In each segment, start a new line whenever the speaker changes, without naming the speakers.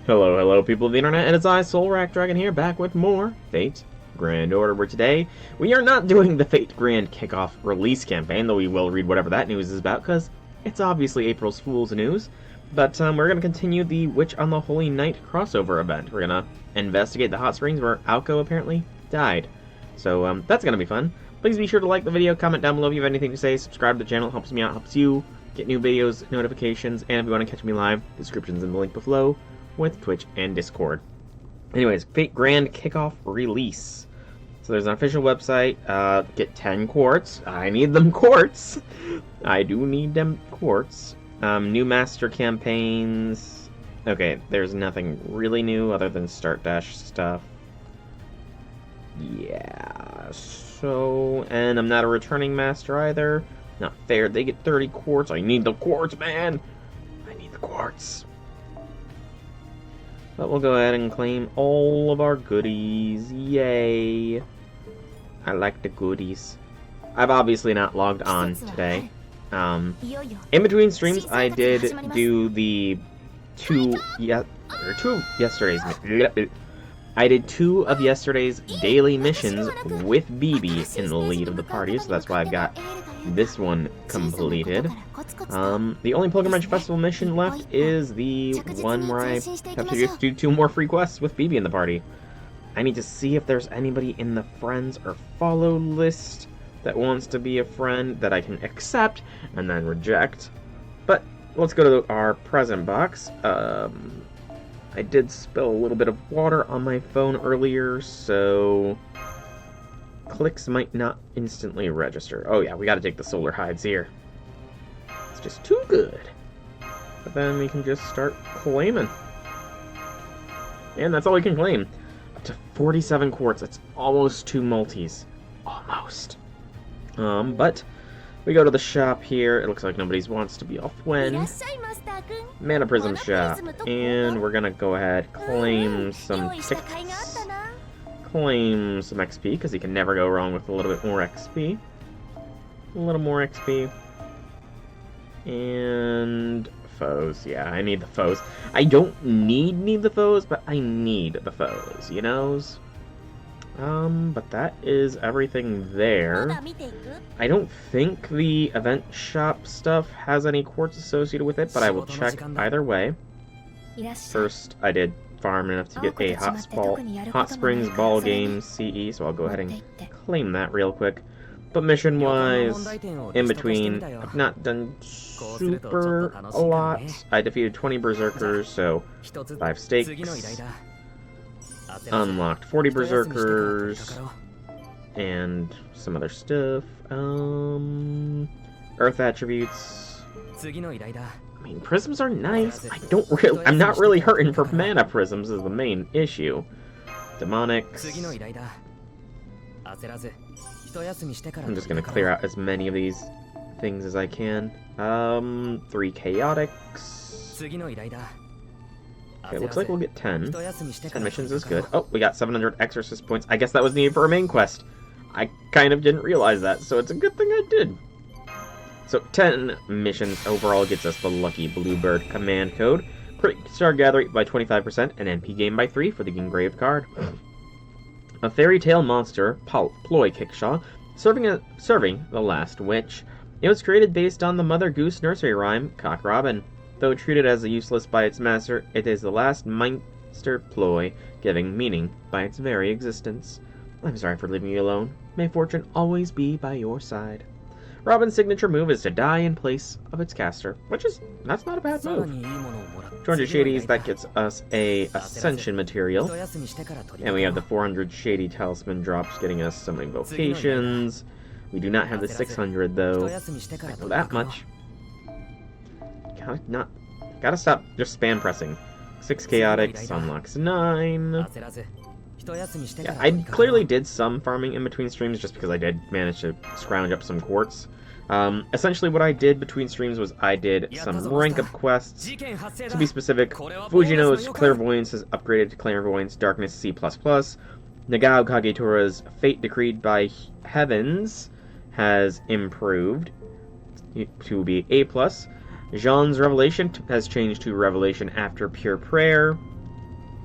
Hello, hello, people of the internet, and it's I, Soulrack Dragon here, back with more Fate Grand Order, where today we are not doing the Fate Grand Kickoff release campaign, though we will read whatever that news is about, because it's obviously April's Fool's news. But we're going to continue the Witch on the Holy Night crossover event. We're going to investigate the hot springs where Alco apparently died. So that's going to be fun. Please be sure to like the video, comment down below if you have anything to say, subscribe to the channel, helps me out, helps you get new videos, notifications, and if you want to catch me live, description's in the link below, with Twitch and Discord. Anyways, Fate Grand Kickoff Release. So there's an official website. Get 10 quartz. I need them quartz. I do need them quartz. New master campaigns. Okay, there's nothing really new other than start dash stuff. Yeah, so... And I'm not a returning master either. Not fair, they get 30 quartz. I need the quartz, man! I need the quartz. But we'll go ahead and claim all of our goodies. Yay! I like the goodies. I've obviously not logged on today. In between streams, I did do the two of yesterday's daily missions with BB in the lead of the party, so that's why I've got this one completed. The only Pilgrimage Festival mission left is the one where I have to just do 2 more free quests with BB in the party. I need to see if there's anybody in the friends or follow list that wants to be a friend that I can accept and then reject. But let's go to our present box. I did spill a little bit of water on my phone earlier, so clicks might not instantly register. Oh yeah, we gotta take the solar hides here. It's just too good. But then we can just start claiming. And that's all we can claim. Up to 47 quartz. That's almost 2 multis. Almost. But we go to the shop here. It looks like nobody wants to be off when. Mana Prism shop. And we're gonna go ahead, claim some tickets. Claim some XP, because you can never go wrong with a little bit more XP. A little more XP. And foes. Yeah, I need the foes. I don't need the foes, but I need the foes, you knows? But that is everything there. I don't think the event shop stuff has any quartz associated with it, but I will check either way. First, I did farm enough to get a Hot Springs Ball Game CE, so I'll go ahead and claim that real quick. But mission-wise, in between, I've not done super a lot. I defeated 20 Berserkers, so 5 stakes. Unlocked 40 Berserkers, and some other stuff. Earth attributes. I mean, prisms are nice. I'm not really hurting for mana prisms is the main issue. Demonics. I'm just gonna clear out as many of these things as I can. 3 chaotics. Okay, looks like we'll get 10. 10 missions is good. Oh, we got 700 exorcist points. I guess that was needed for a main quest. I kind of didn't realize that, so it's a good thing I did. So 10 missions overall gets us the lucky Bluebird command code. Crit Star Gathering by 25% and NP gain by 3 for the engraved card. A fairy tale monster, Ploy Kickshaw, serving the last witch. It was created based on the Mother Goose nursery rhyme, Cock Robin. Though treated as useless by its master, it is the last Meister ploy, giving meaning by its very existence. I'm sorry for leaving you alone. May fortune always be by your side. Robin's signature move is to die in place of its caster, that's not a bad move. 200 shadies, that gets us a Ascension material. And we have the 400 shady talisman drops getting us summoning vocations. We do not have the 600 though. I know that much. Gotta stop just spam pressing. 6 chaotics, unlocks 9. Yeah, I clearly did some farming in between streams just because I did manage to scrounge up some quartz. Essentially what I did between streams was I did some rank up quests. To be specific, Fujino's Clairvoyance is upgraded to Clairvoyance Darkness C++. Nagao Kagetura's Fate Decreed by Heavens has improved to be A+. Jean's Revelation has changed to Revelation After Pure Prayer.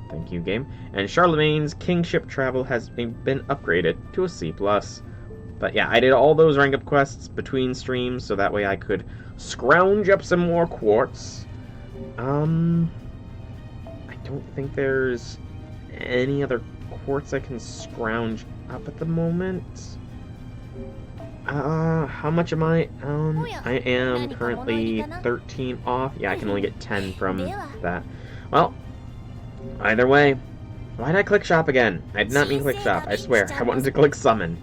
Thank you, game. And Charlemagne's kingship travel has been upgraded to a C+. But yeah, I did all those rank up quests between streams, so that way I could scrounge up some more quartz. I don't think there's any other quartz I can scrounge up at the moment. How much am I? I am currently 13 off. Yeah, I can only get 10 from that. Well, either way, why did I click shop again? I did not mean click shop, I swear. I wanted to click summon.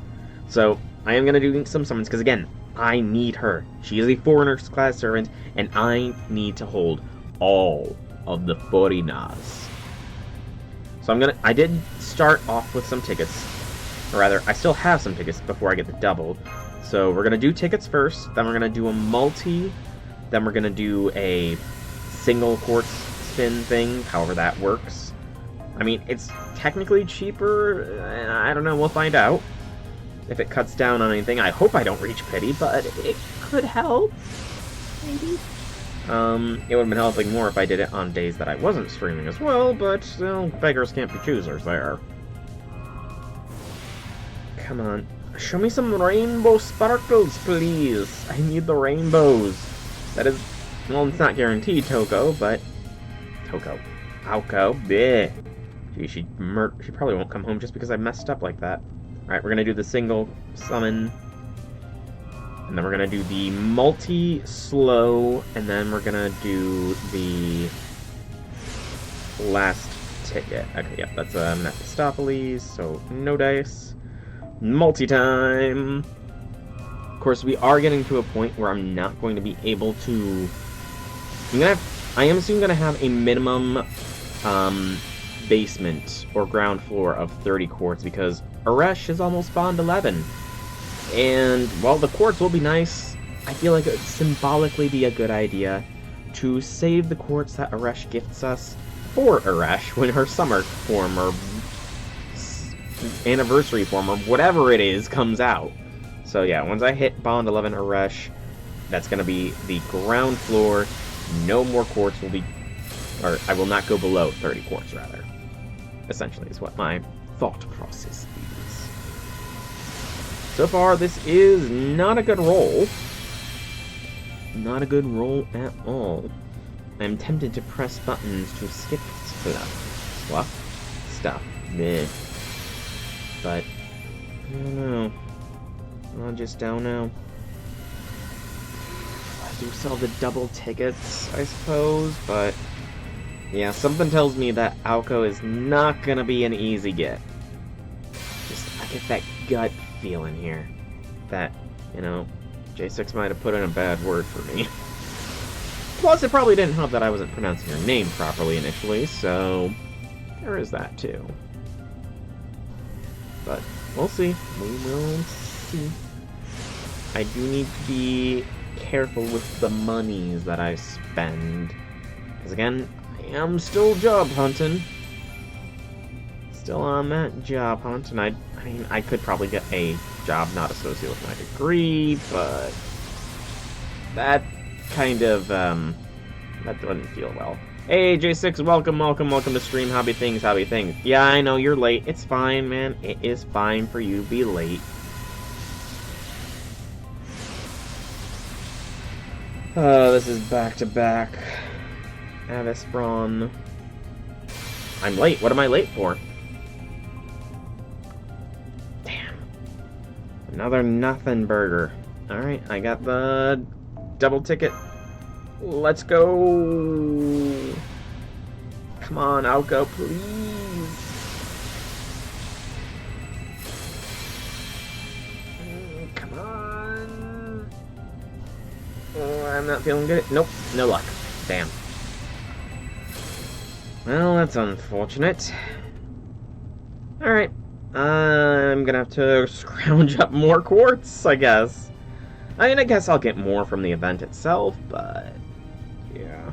So, I am going to do some summons, because again, I need her. She is a foreigner class servant, and I need to hold all of the foreigners. So I did start off with some tickets. Or rather, I still have some tickets before I get the double. So we're going to do tickets first, then we're going to do a multi, then we're going to do a single quartz spin thing, however that works. I mean, it's technically cheaper, I don't know, we'll find out. If it cuts down on anything, I hope I don't reach pity, but it could help, maybe. It would have been helping more if I did it on days that I wasn't streaming as well, but, well, beggars can't be choosers there. Come on. Show me some rainbow sparkles, please. I need the rainbows. That is, well, it's not guaranteed, Toko, but... Aoko, bleh. Gee, she probably won't come home just because I messed up like that. Alright, we're gonna do the single summon. And then we're gonna do the multi-slow, and then we're gonna do the last ticket. Okay, yep, that's Mephistopheles, so no dice. Multi-time! Of course, we are getting to a point where I'm not going to be able to... I am soon going to have a minimum basement or ground floor of 30 quartz, because Aresh is almost Bond 11. And while the quartz will be nice, I feel like it would symbolically be a good idea to save the quartz that Aresh gifts us for Aresh when her summer form or anniversary form or whatever it is comes out. So yeah, once I hit Bond 11 Aresh, that's going to be the ground floor. No more quartz will be, or I will not go below 30 quartz, rather. Essentially is what my thought process is. So far, this is not a good roll. Not a good roll at all. I'm tempted to press buttons to skip stuff. Meh. But, I don't know. I just don't know. I do sell the double tickets, I suppose, but... yeah, something tells me that Aoko is not gonna be an easy get. I get that gut feeling here. That, you know, J6 might have put in a bad word for me. Plus, it probably didn't help that I wasn't pronouncing her name properly initially, so... there is that, too. But we'll see. We will see. I do need to be careful with the monies that I spend. Because again, I am still job hunting. Still on that job hunt, and I mean, I could probably get a job not associated with my degree, but that kind of, that doesn't feel well. Hey, J6, welcome to Stream Hobby Things. Yeah, I know, you're late. It's fine, man. It is fine for you to be late. This is back-to-back. Avesbron. I'm late. What am I late for? Damn. Another nothing burger. Alright, I got the double ticket. Let's go! Come on, Aoko, please! Come on! Oh, I'm not feeling good. Nope, no luck. Damn. Well, that's unfortunate. Alright. I'm gonna have to scrounge up more quartz, I guess. I mean, I guess I'll get more from the event itself, but... yeah.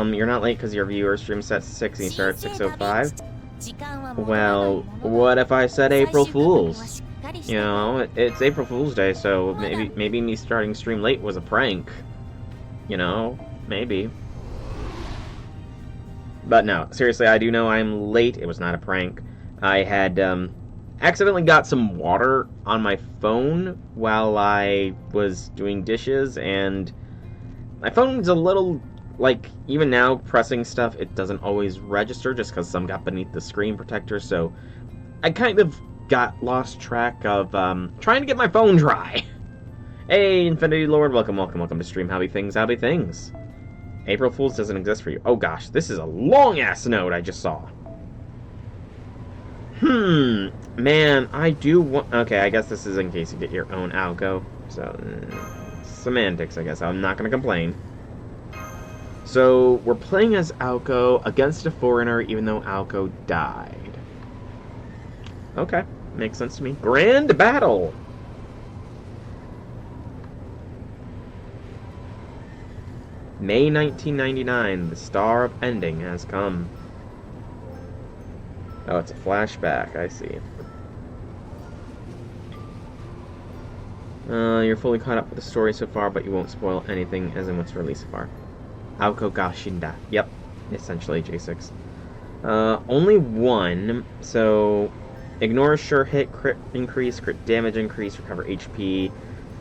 You're not late because your viewer stream set 6 and you start at 6:05? Well, what if I said April Fool's? You know, it's April Fool's Day, so maybe me starting stream late was a prank. You know, maybe. But no, seriously, I do know I'm late. It was not a prank. I had accidentally got some water on my phone while I was doing dishes, and my phone's a little, like, even now, pressing stuff, it doesn't always register just because some got beneath the screen protector, so I kind of got lost track of trying to get my phone dry. Hey, Infinity Lord, welcome to Stream Hobby Things. April Fool's doesn't exist for you. Oh gosh, this is a long-ass note I just saw. Man, I do want... Okay, I guess this is in case you get your own algo. So, semantics, I guess. I'm not going to complain. So, we're playing as Alco against a foreigner, even though Alco died. Okay, makes sense to me. Grand battle! May 1999, the star of ending has come. Oh, it's a flashback, I see. You're fully caught up with the story so far, but you won't spoil anything as in what's released so far. Aoko ga Shinda. Yep, essentially J6. Only one, so ignore sure hit, crit increase, crit damage increase, recover HP,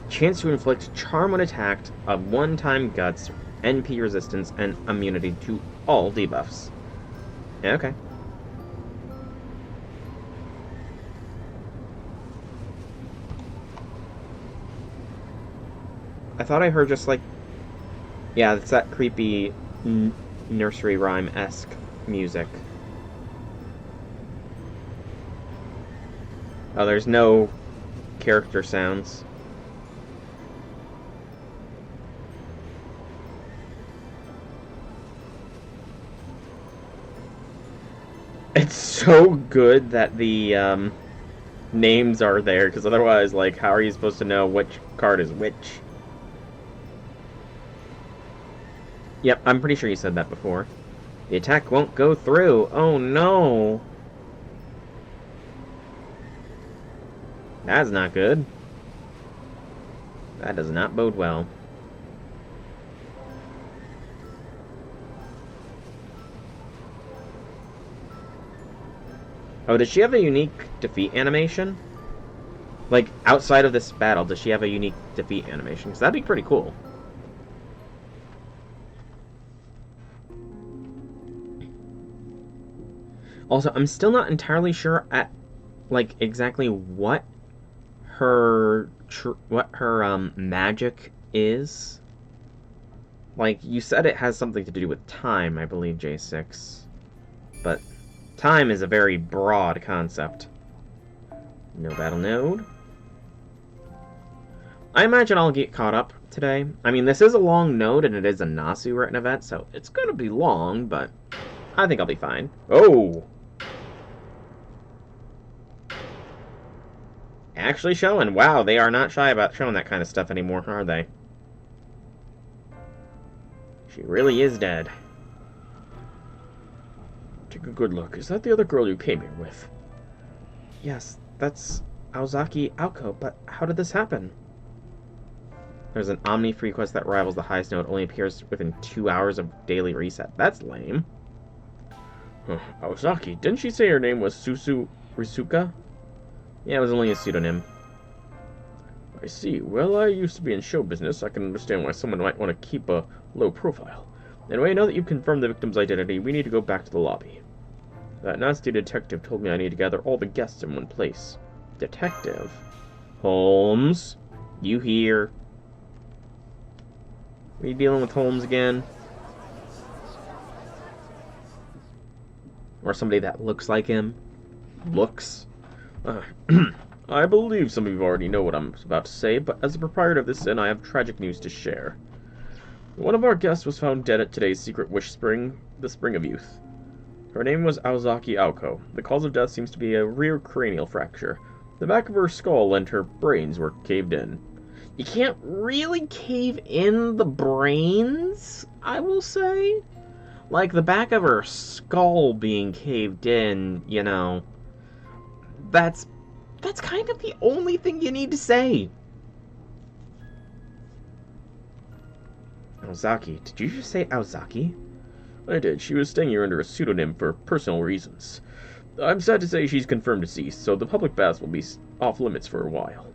chance to inflict charm when attacked, of one-time guts, NP resistance, and immunity to all debuffs. Yeah, okay. I thought I heard just like... Yeah, it's that creepy nursery rhyme-esque music. Oh, there's no character sounds. It's so good that the names are there, because otherwise, like, how are you supposed to know which card is which? Yep, I'm pretty sure you said that before. The attack won't go through. Oh no! That's not good. That does not bode well. Oh, does she have a unique defeat animation? Like, outside of this battle, does she have a unique defeat animation? Because that'd be pretty cool. Also, I'm still not entirely sure at, like, exactly what her magic is. Like, you said it has something to do with time, I believe, J6. But time is a very broad concept. No battle node. I imagine I'll get caught up today. I mean, this is a long node, and it is a Nasu written event, so it's gonna be long, but I think I'll be fine. Oh! Actually showing. Wow, they are not shy about showing that kind of stuff anymore, are they? She really is dead. Take a good look. Is that the other girl you came here with? Yes, that's Aozaki Aoko, but how did this happen? There's an Omni free quest that rivals the highest node, only appears within 2 hours of daily reset. That's lame. Aozaki, didn't she say her name was Susu Risuka? Yeah, it was only a pseudonym. I see. Well, I used to be in show business. I can understand why someone might want to keep a low profile. Anyway, now that you've confirmed the victim's identity, we need to go back to the lobby. That nasty detective told me I need to gather all the guests in one place. Detective? Holmes? You here? Are you dealing with Holmes again? Or somebody that looks like him? Looks? I believe some of you already know what I'm about to say, but as the proprietor of this inn, I have tragic news to share. One of our guests was found dead at today's secret wish spring, the Spring of Youth. Her name was Aozaki Aoko. The cause of death seems to be a rear cranial fracture. The back of her skull and her brains were caved in. You can't really cave in the brains, I will say. Like, the back of her skull being caved in, you know, that's kind of the only thing you need to say. Aozaki, did you just say Aozaki?
I did. She was staying here under a pseudonym for personal reasons. I'm sad to say she's confirmed deceased, so the public baths will be off limits for a while.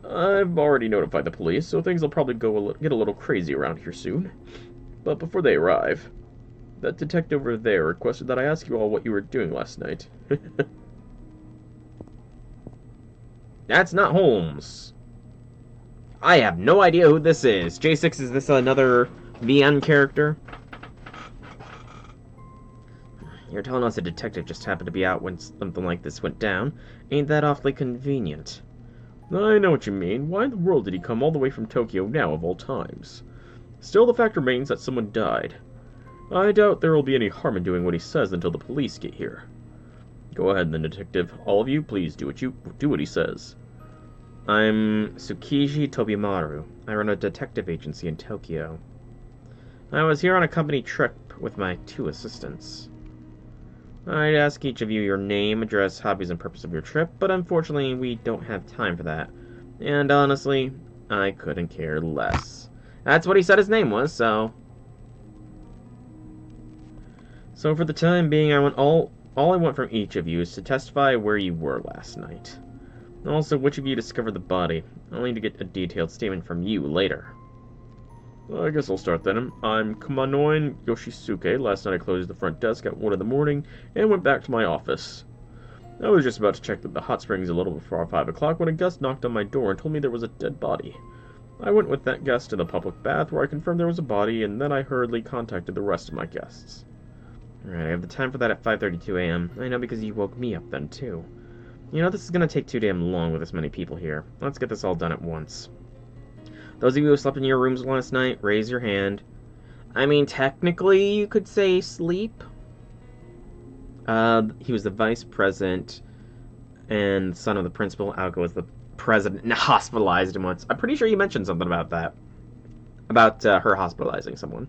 I've already notified the police, so things will probably get a little crazy around here soon. But before they arrive, that detective over there requested that I ask you all what you were doing last night.
That's not Holmes. I have no idea who this is. J6, is this another VN character? You're telling us a detective just happened to be out when something like this went down. Ain't that awfully convenient?
I know what you mean. Why in the world did he come all the way from Tokyo now, of all times? Still, the fact remains that someone died. I doubt there will be any harm in doing what he says until the police get here. Go ahead then, detective. All of you, please do what he says.
I'm Tsukiji Tobimaru. I run a detective agency in Tokyo. I was here on a company trip with my 2 assistants. I'd ask each of you your name, address, hobbies, and purpose of your trip, but unfortunately we don't have time for that. And honestly, I couldn't care less. That's what he said his name was, so... So for the time being, all I want from each of you is to testify where you were last night. Also, which of you discovered the body. I'll need to get a detailed statement from you later.
I guess I'll start then. I'm Kamanoin Yoshisuke. Last night I closed the front desk at 1 in the morning and went back to my office. I was just about to check the hot springs a little before 5 o'clock when a guest knocked on my door and told me there was a dead body. I went with that guest to the public bath where I confirmed there was a body, and then I hurriedly contacted the rest of my guests.
Alright, I have the time for that at 5:32 a.m. I know because you woke me up then, too. You know, this is gonna take too damn long with this many people here. Let's get this all done at once. Those of you who slept in your rooms last night, raise your hand. I mean, technically, you could say sleep. He was the vice president and son of the principal. Alko was the president and hospitalized him once. I'm pretty sure you mentioned something about that. About her hospitalizing someone.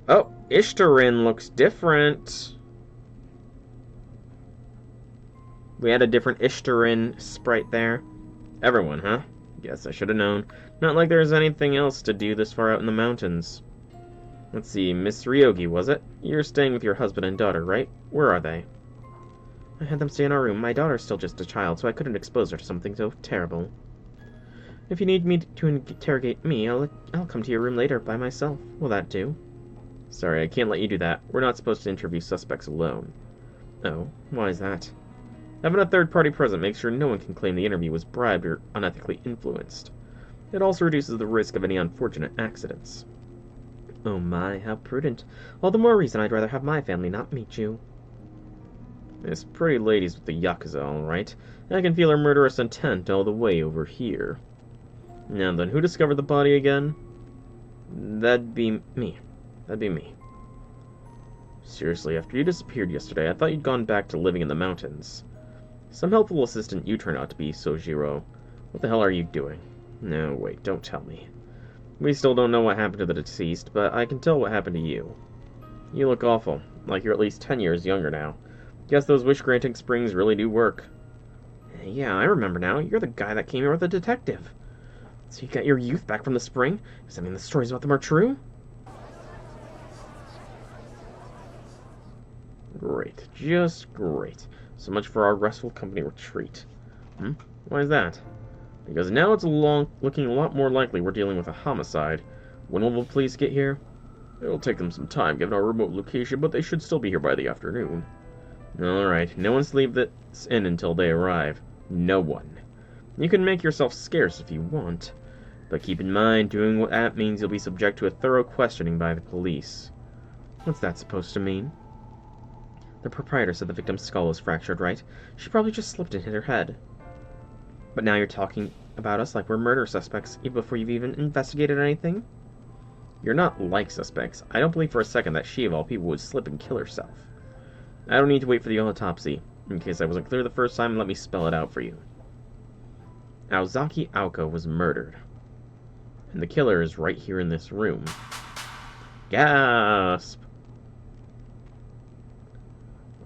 Oh, Ishtarin looks different. We had a different Ishtarin sprite there. Everyone, huh? Guess I should have known. Not like there's anything else to do this far out in the mountains. Let's see, Miss Ryogi, was it? You're staying with your husband and daughter, right? Where are they? I had them stay in our room. My daughter's still just a child, so I couldn't expose her to something so terrible. If you need me to interrogate me, I'll come to your room later by myself. Will that do? Sorry, I can't let you do that. We're not supposed to interview suspects alone. Oh, why is that? Having a third party present makes sure no one can claim the interview was bribed or unethically influenced. It also reduces the risk of any unfortunate accidents. Oh my, how prudent. All the more reason I'd rather have my family not meet you. This pretty lady's with the Yakuza, alright. I can feel her murderous intent all the way over here. Now then, who discovered the body again? That'd be me. Seriously, after you disappeared yesterday, I thought you'd gone back to living in the mountains. Some helpful assistant you turned out to be, Sojiro. What the hell are you doing? No, wait, don't tell me. We still don't know what happened to the deceased, but I can tell what happened to you. You look awful, like you're at least 10 years younger now. Guess those wish-granting springs really do work. Yeah, I remember now. You're the guy that came here with a detective. So you got your youth back from the spring? Does that mean the stories about them are true? Great, just great. So much for our restful company retreat. Why is that? Because now it's looking a lot more likely we're dealing with a homicide. When will the police get here? It'll take them some time given our remote location, but they should still be here by the afternoon. Alright, no one sleep this in until they arrive. No one. You can make yourself scarce if you want, but keep in mind, doing what that means you'll be subject to a thorough questioning by the police. What's that supposed to mean? The proprietor said the victim's skull was fractured, right? She probably just slipped and hit her head. But now you're talking about us like we're murder suspects, even before you've even investigated anything? You're not like suspects. I don't believe for a second that she, of all people, would slip and kill herself. I don't need to wait for the autopsy. In case I wasn't clear the first time, let me spell it out for you. Aozaki Aoko was murdered. And the killer is right here in this room. Gasp!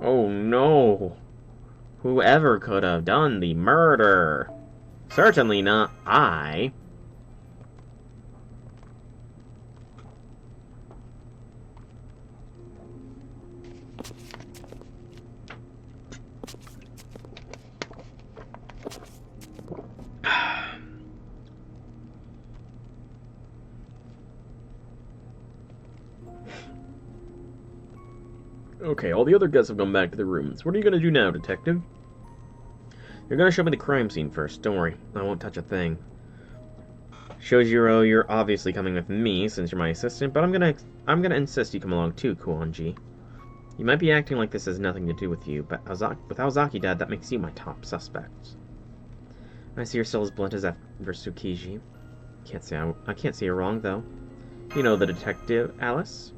Oh no! Whoever could have done the murder? Certainly not I.
Okay, all the other guests have gone back to their rooms. What are you going to do now, detective? You're going to show me the crime scene first. Don't worry, I won't touch a thing. Shojiro, you're obviously coming with me since you're my assistant, but I'm gonna insist you come along too, Kuonji. You might be acting like this has nothing to do with you, but with Aozaki dead, that makes you my top suspect. I see you're still as blunt as ever, Tsukiji. I can't say you're wrong, though. You know the detective, Alice?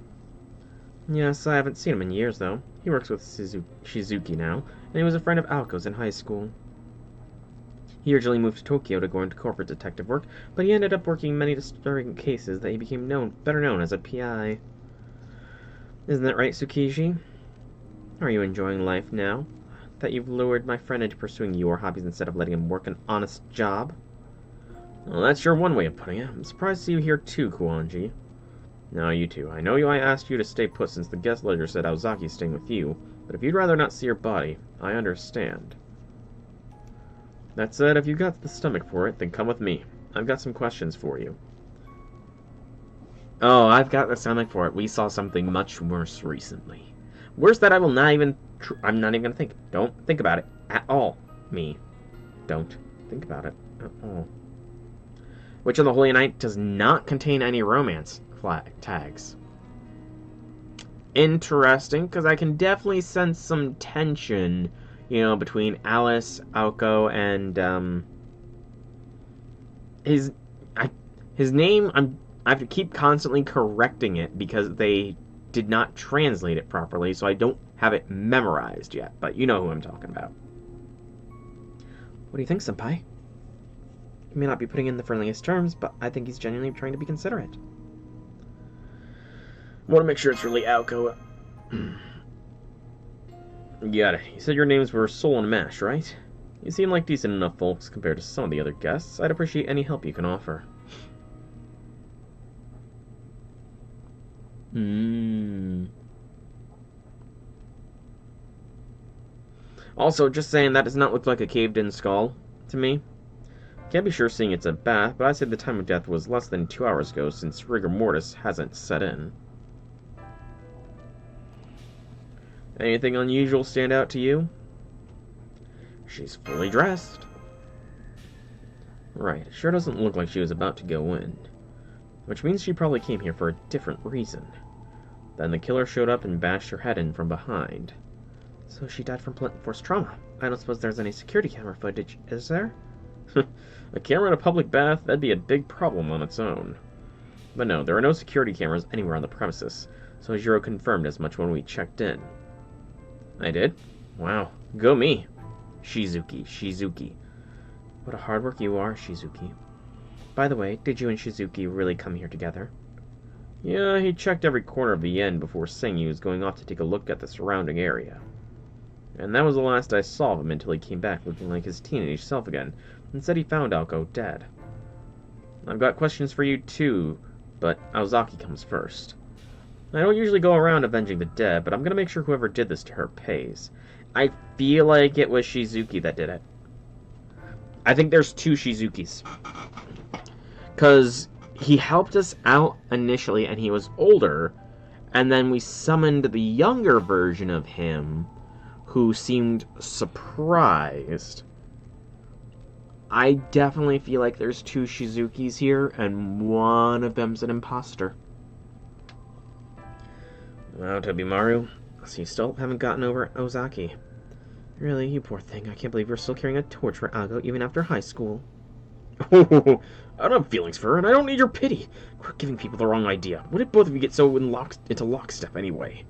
Yes, I haven't seen him in years, though. He works with Shizuki now, and he was a friend of Aoko's in high school. He originally moved to Tokyo to go into corporate detective work, but he ended up working many disturbing cases that he became better known as a PI. Isn't that right, Tsukiji? Are you enjoying life now? That you've lured my friend into pursuing your hobbies instead of letting him work an honest job? Well, that's sure one way of putting it. I'm surprised to see you here too, Kuonji. Now, you two. I know I asked you to stay put since the guest ledger said Aozaki's staying with you, but if you'd rather not see your body, I understand. That said, if you've got the stomach for it, then come with me. I've got some questions for you. Oh, I've got the stomach for it. We saw something much worse recently. Worse that I will not even... I'm not even gonna think. Don't think about it. At all. Me. Don't think about it. At all. Witch of the Holy Night does not contain any romance flag tags. Interesting, because I can definitely sense some tension, you know, between Alice, Aoko, and his name. I have to keep constantly correcting it because they did not translate it properly, so I don't have it memorized yet. But you know who I'm talking about. What do you think, Senpai? He may not be putting in the friendliest terms, but I think he's genuinely trying to be considerate. I want to make sure it's really Aoko. Got it. You said your names were Soul and Mash, right? You seem like decent enough folks compared to some of the other guests. I'd appreciate any help you can offer. Also, just saying, that does not look like a caved-in skull to me. Can't be sure seeing it's a bath, but I'd say the time of death was less than 2 hours ago since rigor mortis hasn't set in. Anything unusual stand out to you? She's fully dressed. Right, it sure doesn't look like she was about to go in. Which means she probably came here for a different reason. Then the killer showed up and bashed her head in from behind. So she died from blunt force trauma. I don't suppose there's any security camera footage, is there? A camera in a public bath? That'd be a big problem on its own. But no, there are no security cameras anywhere on the premises, so Jiro confirmed as much when we checked in. I did? Wow, go me. Shizuki. What a hard work you are, Shizuki. By the way, did you and Shizuki really come here together? Yeah, he checked every corner of the inn before saying he was going off to take a look at the surrounding area. And that was the last I saw of him until he came back looking like his teenage self again, and said he found Aoko dead. I've got questions for you too, but Aozaki comes first. I don't usually go around avenging the dead, but I'm gonna make sure whoever did this to her pays. I feel like it was Shizuki that did it. I think there's two Shizukis. Because he helped us out initially and he was older, and then we summoned the younger version of him who seemed surprised. I definitely feel like there's two Shizukis here, and one of them's an imposter. Wow, Tobimaru, so you still haven't gotten over Aozaki. Really, you poor thing. I can't believe you're still carrying a torch for Ago even after high school. Oh, I don't have feelings for her, and I don't need your pity. Quit giving people the wrong idea. What did both of you get so into lockstep anyway?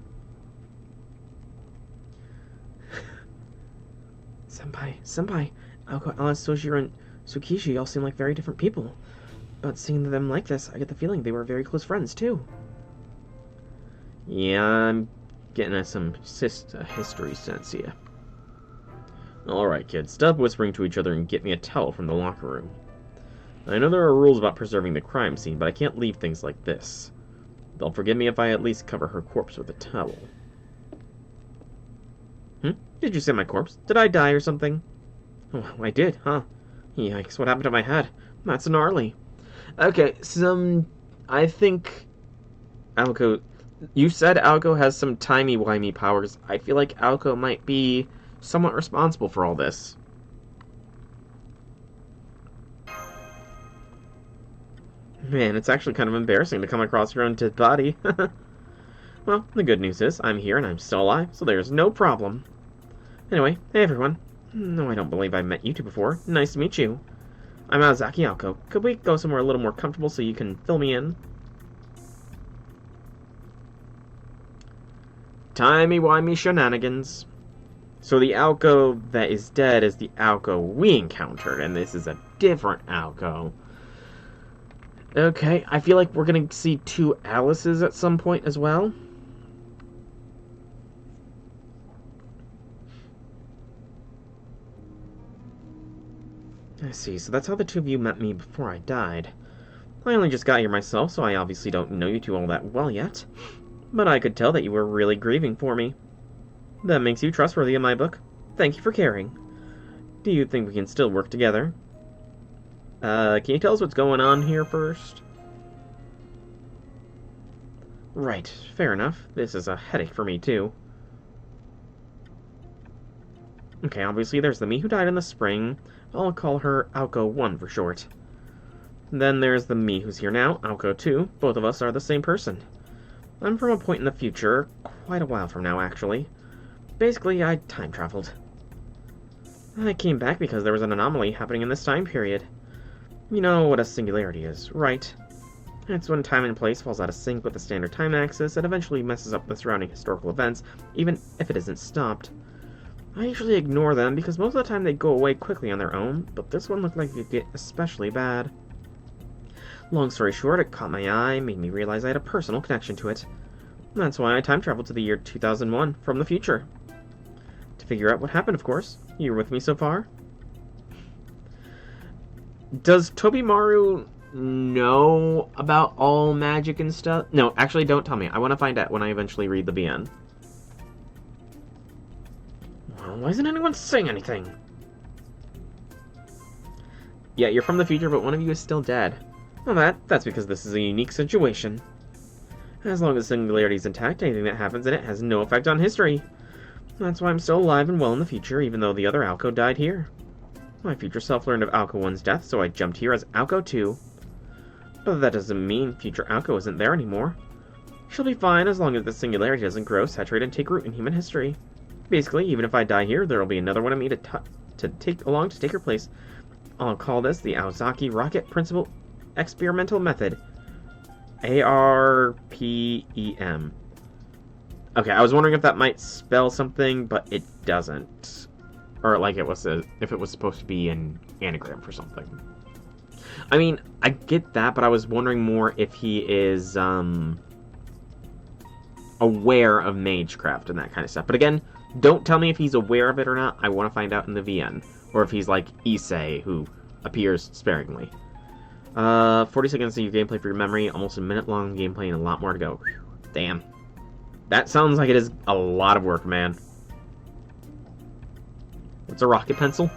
Senpai, Aoko, Alice, Sojiro, and Tsukiji all seem like very different people. But seeing them like this, I get the feeling they were very close friends, too. Yeah, I'm getting at some history sense here. Alright, kids, stop whispering to each other and get me a towel from the locker room. I know there are rules about preserving the crime scene, but I can't leave things like this. They'll forgive me if I at least cover her corpse with a towel. Did you say my corpse? Did I die or something? Oh, I did, huh? Yikes, what happened to my head? That's gnarly. Okay, I think Aoko
You said Alco has some timey-wimey powers. I feel like Alco might be somewhat responsible for all this. Man, it's actually kind of embarrassing to come across your own dead body. Well, the good news is, I'm here and I'm still alive, so there's no problem. Anyway, hey everyone. No, I don't believe I've met you two before. Nice to meet you. I'm Azaki Alco. Could we go somewhere a little more comfortable so you can fill me in? Timey-wimey shenanigans. So the Alco that is dead is the Alco we encountered, and this is a different Alco. Okay, I feel like we're gonna see two Alices at some point as well. I see, so that's how the two of you met me before I died. I only just got here myself, so I obviously don't know you two all that well yet. But I could tell that you were really grieving for me. That makes you trustworthy in my book. Thank you for caring. Do you think we can still work together? Can you tell us what's going on here first? Right, fair enough. This is a headache for me, too. Okay, obviously there's the me who died in the spring. I'll call her Alco 1 for short. Then there's the me who's here now, Alco 2. Both of us are the same person. I'm from a point in the future, quite a while from now, actually. Basically, I time traveled. I came back because there was an anomaly happening in this time period. You know what a singularity is, right? It's when time and place falls out of sync with the standard time axis and eventually messes up the surrounding historical events, even if it isn't stopped. I usually ignore them because most of the time they go away quickly on their own, but this one looked like it could get especially bad. Long story short, it caught my eye, made me realize I had a personal connection to it. That's why I time traveled to the year 2001 from the future. To figure out what happened, of course. You're with me so far? Does Tobimaru know about all magic and stuff? No, actually don't tell me. I want to find out when I eventually read the BN. Well, why isn't anyone saying anything? Yeah, you're from the future, but one of you is still dead. Well, that's because this is a unique situation. As long as the singularity is intact, anything that happens in it has no effect on history. That's why I'm still alive and well in the future, even though the other Alco died here. My future self learned of Alco 1's death, so I jumped here as Alco 2. But that doesn't mean future Alco isn't there anymore. She'll be fine as long as the singularity doesn't grow, saturate, and take root in human history. Basically, even if I die here, there'll be another one of me to take along to take her place. I'll call this the Aozaki Rocket Principle Experimental Method. ARPEM. Okay, I was wondering if that might spell something, but it doesn't. Or like if it was supposed to be an anagram for something. I mean, I get that, but I was wondering more if he is aware of magecraft and that kind of stuff. But again, don't tell me if he's aware of it or not. I want to find out in the VN. Or if he's like Issei, who appears sparingly. 40 seconds of your gameplay for your memory, almost a minute long gameplay and a lot more to go. Whew, damn. That sounds like it is a lot of work, man. What's a rocket pencil?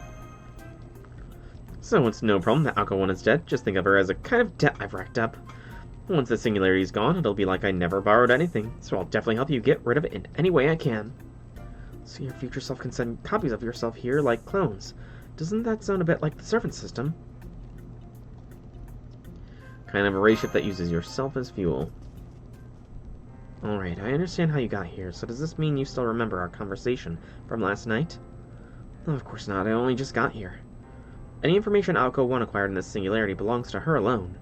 So it's no problem that Alco 1 is dead. Just think of her as a kind of debt I've racked up. Once the singularity is gone, it'll be like I never borrowed anything. So I'll definitely help you get rid of it in any way I can. So your future self can send copies of yourself here like clones. Doesn't that sound a bit like the servant system? Kind of a race ship that uses yourself as fuel. Alright, I understand how you got here, so does this mean you still remember our conversation from last night? No, of course not, I only just got here. Any information Alco 1 acquired in this singularity belongs to her alone.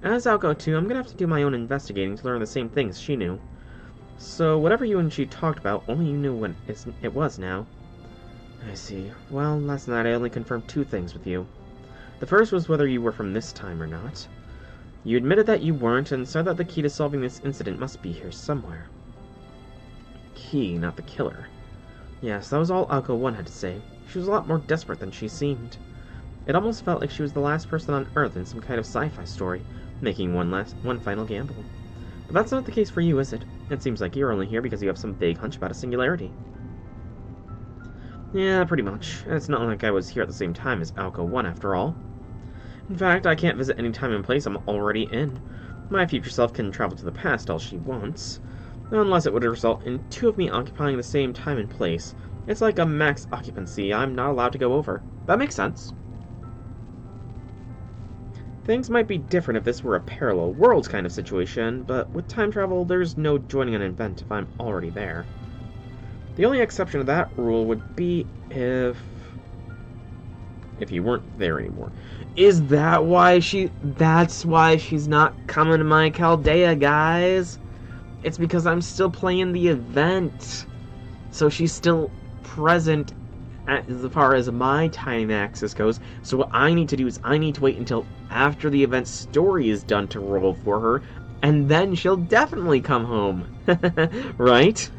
As Alco 2, I'm gonna have to do my own investigating to learn the same things she knew. So whatever you and she talked about, only you knew when it was now. I see. Well, last night I only confirmed two things with you. The first was whether you were from this time or not. You admitted that you weren't, and said that the key to solving this incident must be here somewhere. Key, not the killer. Yes, that was all Alco 1 had to say. She was a lot more desperate than she seemed. It almost felt like she was the last person on Earth in some kind of sci-fi story, making one final gamble. But that's not the case for you, is it? It seems like you're only here because you have some vague hunch about a singularity. Yeah, pretty much. It's not like I was here at the same time as Alco 1, after all. In fact, I can't visit any time and place I'm already in. My future self can travel to the past all she wants. Unless it would result in two of me occupying the same time and place. It's like a max occupancy I'm not allowed to go over. That makes sense. Things might be different if this were a parallel worlds kind of situation, but with time travel, there's no joining an event if I'm already there. The only exception to that rule would be if you weren't there anymore. Is that why that's why she's not coming to my Chaldea, guys? It's because I'm still playing the event. So she's still present as far as my time axis goes. So what I need to do is I need to wait until after the event story is done to roll for her, and then she'll definitely come home. Right?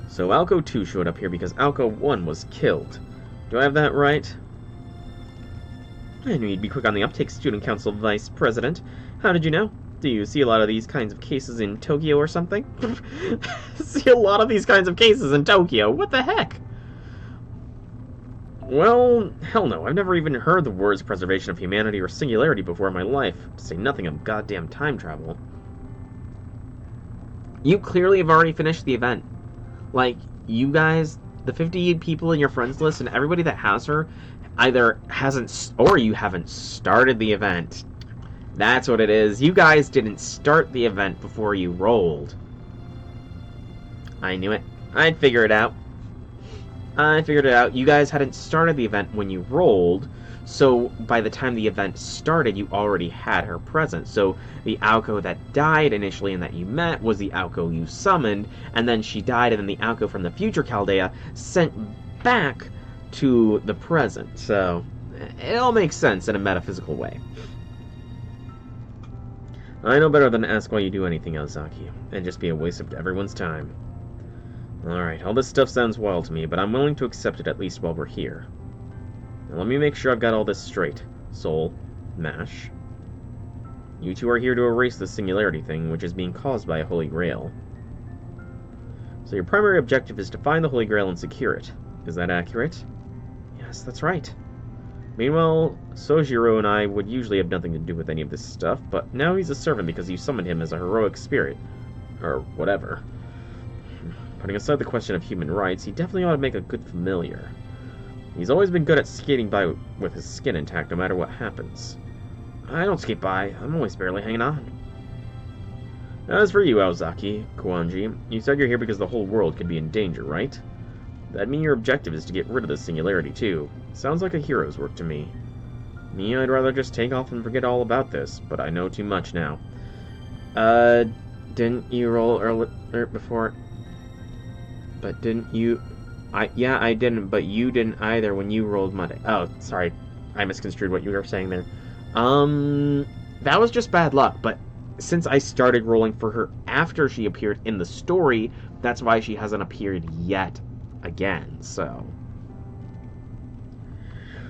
So Alco 2 showed up here because Alco 1 was killed. Do I have that right? I knew you'd be quick on the uptake, Student Council Vice President. How did you know? Do you see a lot of these kinds of cases in Tokyo or something? See a lot of these kinds of cases in Tokyo? What the heck? Well, hell no. I've never even heard the words preservation of humanity or singularity before in my life, to say nothing of goddamn time travel. You clearly have already finished the event. Like, you guys, the 50 people in your friends list and everybody that has her either hasn't, or you haven't started the event. That's what it is. You guys didn't start the event before you rolled. I knew it. I'd figure it out. I figured it out. You guys hadn't started the event when you rolled, so by the time the event started, you already had her present. So the Alco that died initially and that you met was the Alco you summoned, and then she died, and then the Alco from the future Chaldea sent back to the present. So it all makes sense in a metaphysical way. I know better than to ask why you do anything, Ozaki. It'd just be a waste of everyone's time. Alright, all this stuff sounds wild to me, but I'm willing to accept it at least while we're here. Now let me make sure I've got all this straight. Soul, Mash. You two are here to erase the singularity thing, which is being caused by a Holy Grail. So your primary objective is to find the Holy Grail and secure it. Is that accurate? Yes, that's right. Meanwhile, Sojiro and I would usually have nothing to do with any of this stuff, but now he's a servant because you summoned him as a heroic spirit. Or whatever. Putting aside the question of human rights, he definitely ought to make a good familiar. He's always been good at skating by with his skin intact no matter what happens. I don't skate by, I'm always barely hanging on. As for you, Aozaki, Kuwanji, you said you're here because the whole world could be in danger, right? That'd mean your objective is to get rid of the singularity, too. Sounds like a hero's work to me. Me, I'd rather just take off and forget all about this, but I know too much now. Didn't you roll earlier before? But didn't you... Yeah, I didn't, but you didn't either when you rolled Monday. Oh, sorry. I misconstrued what you were saying there. That was just bad luck, but since I started rolling for her after she appeared in the story, that's why she hasn't appeared yet again, so...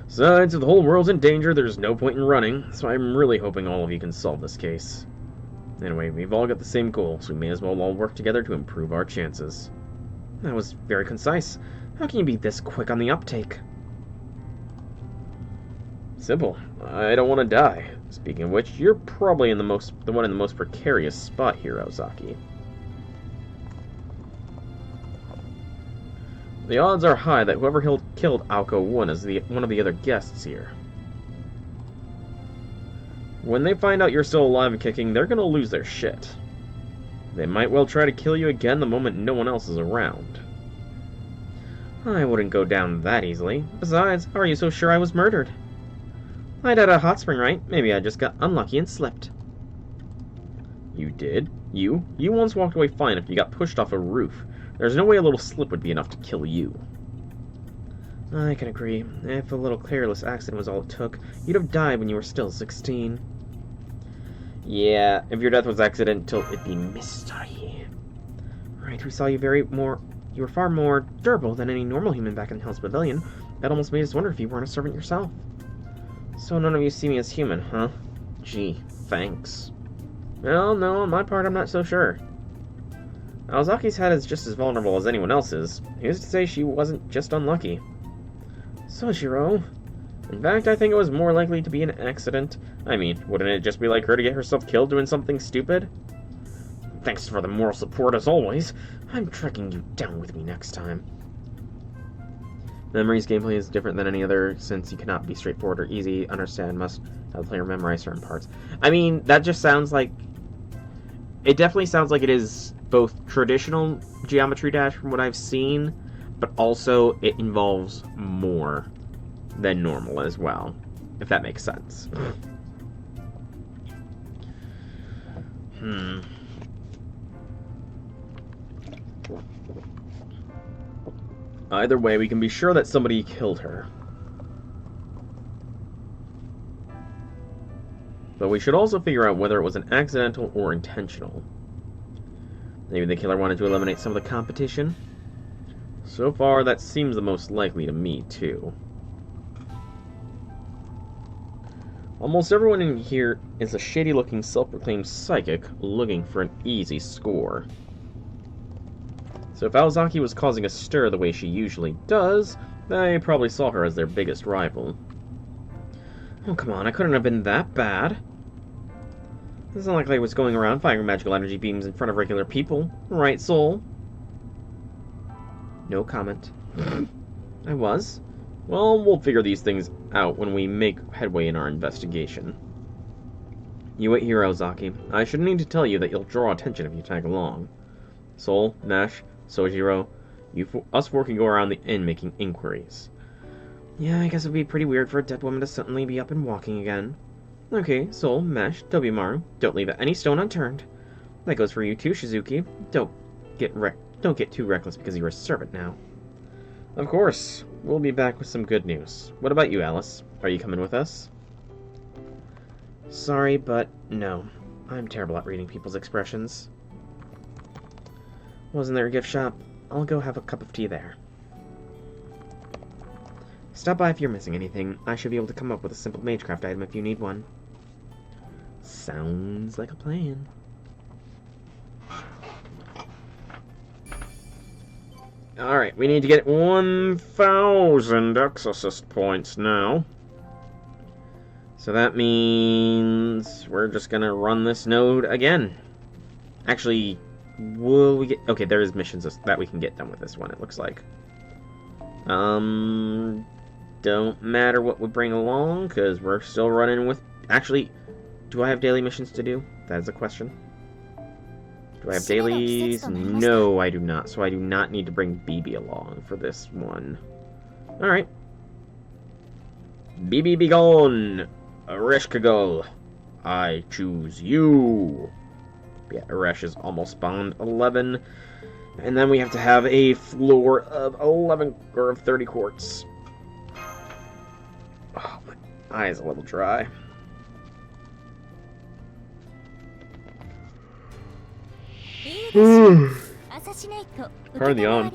Besides, if the whole world's in danger, there's no point in running, so I'm really hoping all of you can solve this case. Anyway, we've all got the same goal, so we may as well all work together to improve our chances. That was very concise. How can you be this quick on the uptake? Simple. I don't want to die. Speaking of which, you're probably the one in the most precarious spot here, Ozaki. The odds are high that whoever killed Alco 1 is one of the other guests here. When they find out you're still alive and kicking, they're gonna lose their shit. They might well try to kill you again the moment no one else is around. I wouldn't go down that easily. Besides, how are you so sure I was murdered? I died at a hot spring, right? Maybe I just got unlucky and slipped. You did? You once walked away fine if you got pushed off a roof. There's no way a little slip would be enough to kill you. I can agree. If a little careless accident was all it took, you'd have died when you were still 16. Yeah, if your death was accidental, it'd be mystery. Right, we saw you you were far more durable than any normal human back in Hell's Pavilion. That almost made us wonder if you weren't a servant yourself. So none of you see me as human, huh? Gee, thanks. Well, no, on my part, I'm not so sure. Aozaki's head is just as vulnerable as anyone else's. Who's to say she wasn't just unlucky? Sojiro, In fact, I think it was more likely to be an accident. I mean, wouldn't it just be like her to get herself killed doing something stupid? Thanks for the moral support as always. I'm tracking you down with me next time. Memories gameplay is different than any other, since you cannot be straightforward or easy. Understand, must have the player memorize certain parts. I mean, that just sounds like... It definitely sounds like it is both traditional Geometry Dash from what I've seen, but also it involves more than normal as well, if that makes sense. Either way, we can be sure that somebody killed her. But we should also figure out whether it was an accidental or intentional. Maybe the killer wanted to eliminate some of the competition. So far, that seems the most likely to me, too. Almost everyone in here is a shady-looking self-proclaimed psychic looking for an easy score. So if Aozaki was causing a stir the way she usually does, they probably saw her as their biggest rival. Oh, come on, I couldn't have been that bad. It doesn't look like I was going around firing magical energy beams in front of regular people. Right, Soul? No comment. I was. Well, we'll figure these things out when we make headway in our investigation. You wait here, Aozaki. I shouldn't need to tell you that you'll draw attention if you tag along. Soul, Nash, Sojiro, us four can go around the inn making inquiries. Yeah, I guess it'd be pretty weird for a dead woman to suddenly be up and walking again. Okay, Soul, Mesh, Tobimaru, don't leave any stone unturned. That goes for you too, Shizuki. Don't get too reckless because you're a servant now. Of course, we'll be back with some good news. What about you, Alice? Are you coming with us? Sorry, but no. I'm terrible at reading people's expressions. Wasn't there a gift shop? I'll go have a cup of tea there. Stop by if you're missing anything. I should be able to come up with a simple magecraft item if you need one. Sounds like a plan. Alright, we need to get 1,000 exorcist points now. So that means we're just gonna run this node again. Actually, will we get... Okay, there is missions that we can get done with this one, it looks like. Don't matter what we bring along, because we're still running with... Actually, do I have daily missions to do? That is a question. Do I have dailies? No, I do not. So I do not need to bring BB along for this one. Alright. BB be gone! Areshkagul, I choose you! Yeah, Aresh is almost spawned 11. And then we have to have a floor of 11 or of 30 quartz. Oh, my eye is a little dry. Hardly on.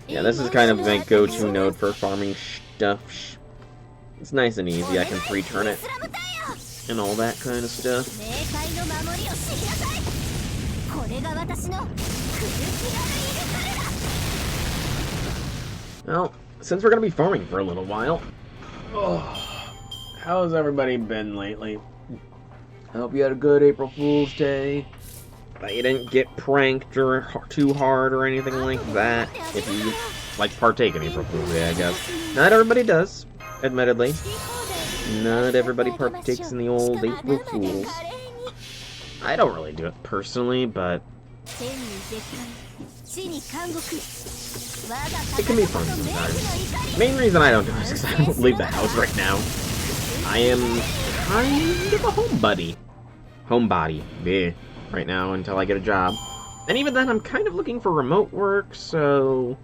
Yeah, this is kind of my go-to node for farming stuff. It's nice and easy. I can pre-turn it and all that kind of stuff. Well, since we're gonna be farming for a little while, how's everybody been lately? I hope you had a good April Fool's Day. That you didn't get pranked or too hard or anything like that. If you like partake in April Fool's Day, I guess. Not everybody does, admittedly. Not everybody partakes in the old April Fools. I don't really do it personally, but it can be fun sometimes. Main reason I don't do it is because I don't leave the house right now. I am kind of a homebody. Homebody, right now until I get a job. And even then, I'm kind of looking for remote work, so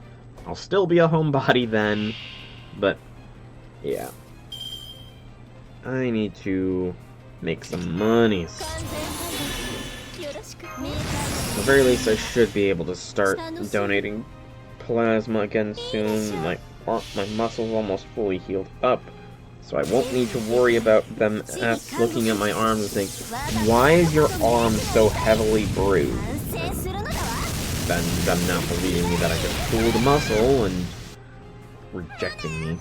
I'll still be a homebody then. But, yeah. I need to make some monies. At the very least, I should be able to start donating plasma again soon. My muscles almost fully healed up, so I won't need to worry about them looking at my arms and think, why is your arm so heavily bruised? Then them not believing me that I just pulled a muscle and rejecting me.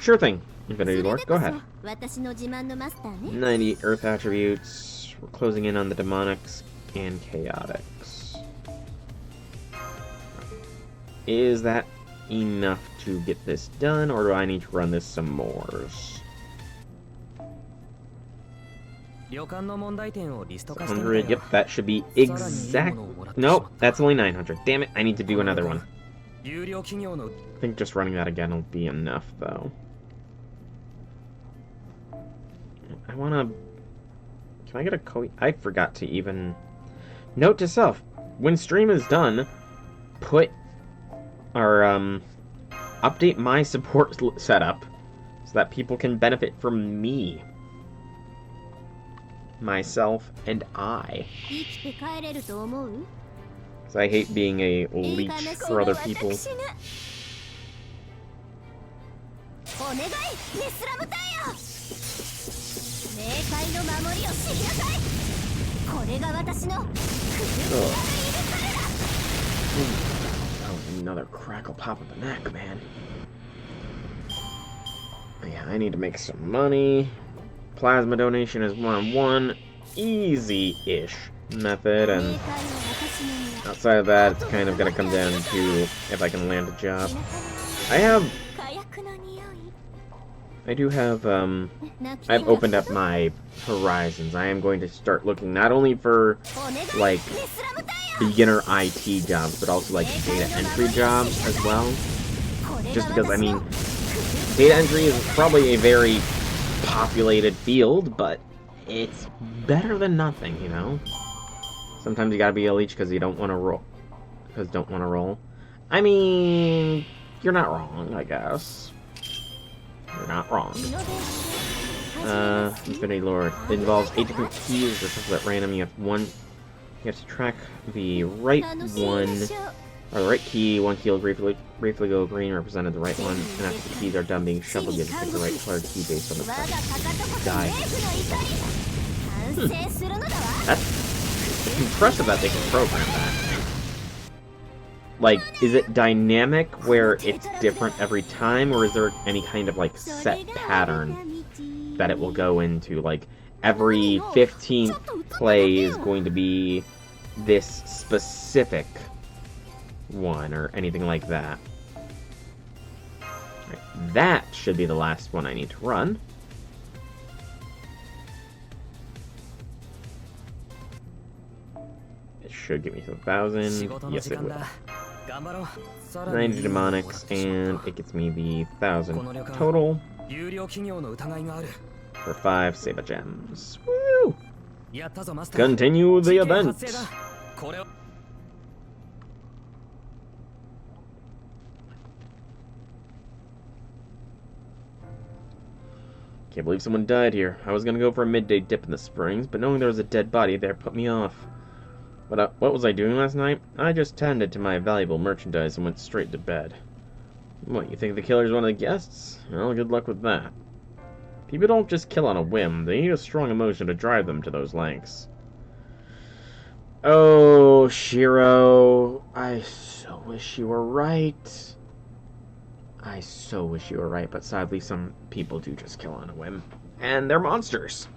Sure thing, Infinity Lord, go ahead. 90 Earth attributes. We're closing in on the demonics and chaotics. Is that enough to get this done, or do I need to run this some more? 100, yep, that should be exact. Nope, that's only 900. Damn it, I need to do another one. I think just running that again will be enough, though. I wanna... Can I get a I forgot to even... Note to self, when stream is done, put... Or, update my support setup so that people can benefit from me. Myself and I. Because I hate being a leech for other people. Oh, another crackle pop of the neck, man. Yeah, I need to make some money. Plasma donation is one easy-ish method, and outside of that, it's kind of gonna come down to if I can land a job. I do have, I've opened up my horizons. I am going to start looking not only for, like, beginner IT jobs, but also, like, data entry jobs as well. Just because, I mean, data entry is probably a very populated field, but it's better than nothing, you know? Sometimes you gotta be a leech because you don't want to roll. I mean, you're not wrong, I guess. You're not wrong. Infinity Lord. It involves 8 different keys or something at random. You have to track the right one, or the right key. One key will briefly go green, represented the right one, and after the keys are done being shuffled, you have to pick the right colored key based on the die. That's impressive that they can program that. Like, is it dynamic where it's different every time, or is there any kind of, like, set pattern that it will go into? Like, every 15th play is going to be this specific one, or anything like that. Right, that should be the last one I need to run. It should give me 1,000. Yes, it will. 90 demonics, and it gets me the 1,000 total for 5 Saber gems. Woo! Continue the event. Can't believe someone died here. I was gonna go for a midday dip in the springs, but knowing there was a dead body there put me off. But what was I doing last night? I just tended to my valuable merchandise and went straight to bed. What, you think the killer's one of the guests? Well, good luck with that. People don't just kill on a whim. They need a strong emotion to drive them to those lengths. Oh, Shiro. I so wish you were right. I so wish you were right, but sadly some people do just kill on a whim. And they're monsters.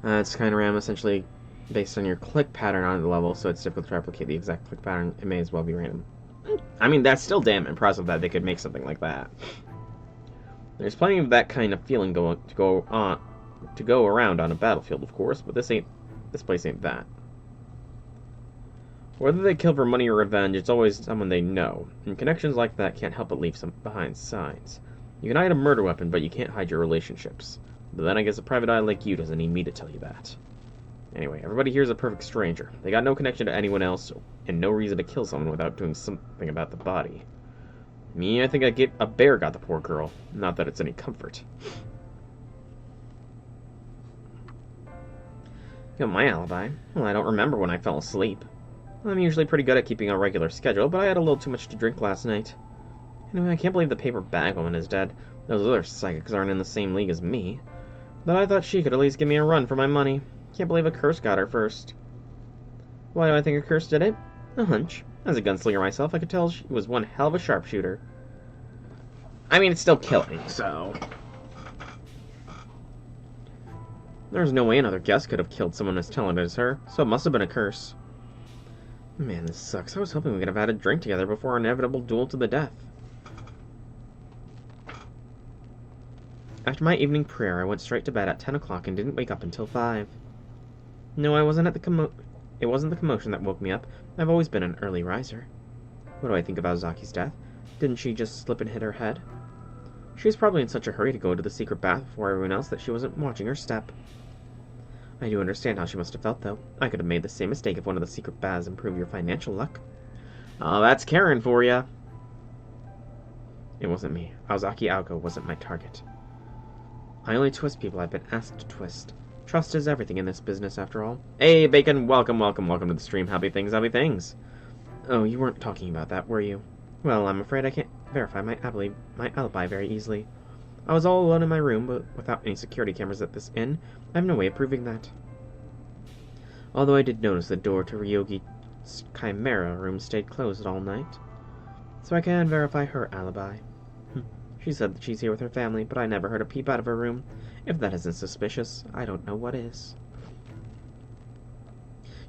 It's kind of random, essentially based on your click pattern on the level, so it's difficult to replicate the exact click pattern. It may as well be random. I mean, that's still damn impressive that they could make something like that. There's plenty of that kind of feeling to go around on a battlefield, of course, but this place ain't that. Whether they kill for money or revenge, it's always someone they know, and connections like that can't help but leave some behind signs. You can hide a murder weapon, but you can't hide your relationships. But then I guess a private eye like you doesn't need me to tell you that. Anyway, everybody here is a perfect stranger. They got no connection to anyone else, and no reason to kill someone without doing something about the body. Me, I think a bear got the poor girl. Not that it's any comfort. You know, my alibi? Well, I don't remember when I fell asleep. I'm usually pretty good at keeping a regular schedule, but I had a little too much to drink last night. Anyway, I can't believe the paper bag woman is dead. Those other psychics aren't in the same league as me. But I thought she could at least give me a run for my money. Can't believe a curse got her first. Why do I think a curse did it? A hunch. As a gunslinger myself, I could tell she was one hell of a sharpshooter. I mean, it's still killing, so... There's no way another guest could have killed someone as talented as her, so it must have been a curse. Man, this sucks. I was hoping we could have had a drink together before our inevitable duel to the death. After my evening prayer, I went straight to bed at 10 o'clock and didn't wake up until 5. No, I wasn't at the It wasn't the commotion that woke me up. I've always been an early riser. What do I think about Zaki's death? Didn't she just slip and hit her head? She was probably in such a hurry to go to the secret bath before everyone else that she wasn't watching her step. I do understand how she must have felt, though. I could have made the same mistake if one of the secret baths improved your financial luck. Oh, that's Karen for ya. It wasn't me. Aozaki Aoko wasn't my target. I only twist people I've been asked to twist. Trust is everything in this business, after all. Hey, Bacon! Welcome to the stream. Happy things, happy things. Oh, you weren't talking about that, were you? Well, I'm afraid I can't verify my alibi very easily. I was all alone in my room, but without any security cameras at this inn, I have no way of proving that. Although I did notice the door to Ryogi's Chimera room stayed closed all night. So I can verify her alibi. She said that she's here with her family, but I never heard a peep out of her room. If that isn't suspicious, I don't know what is.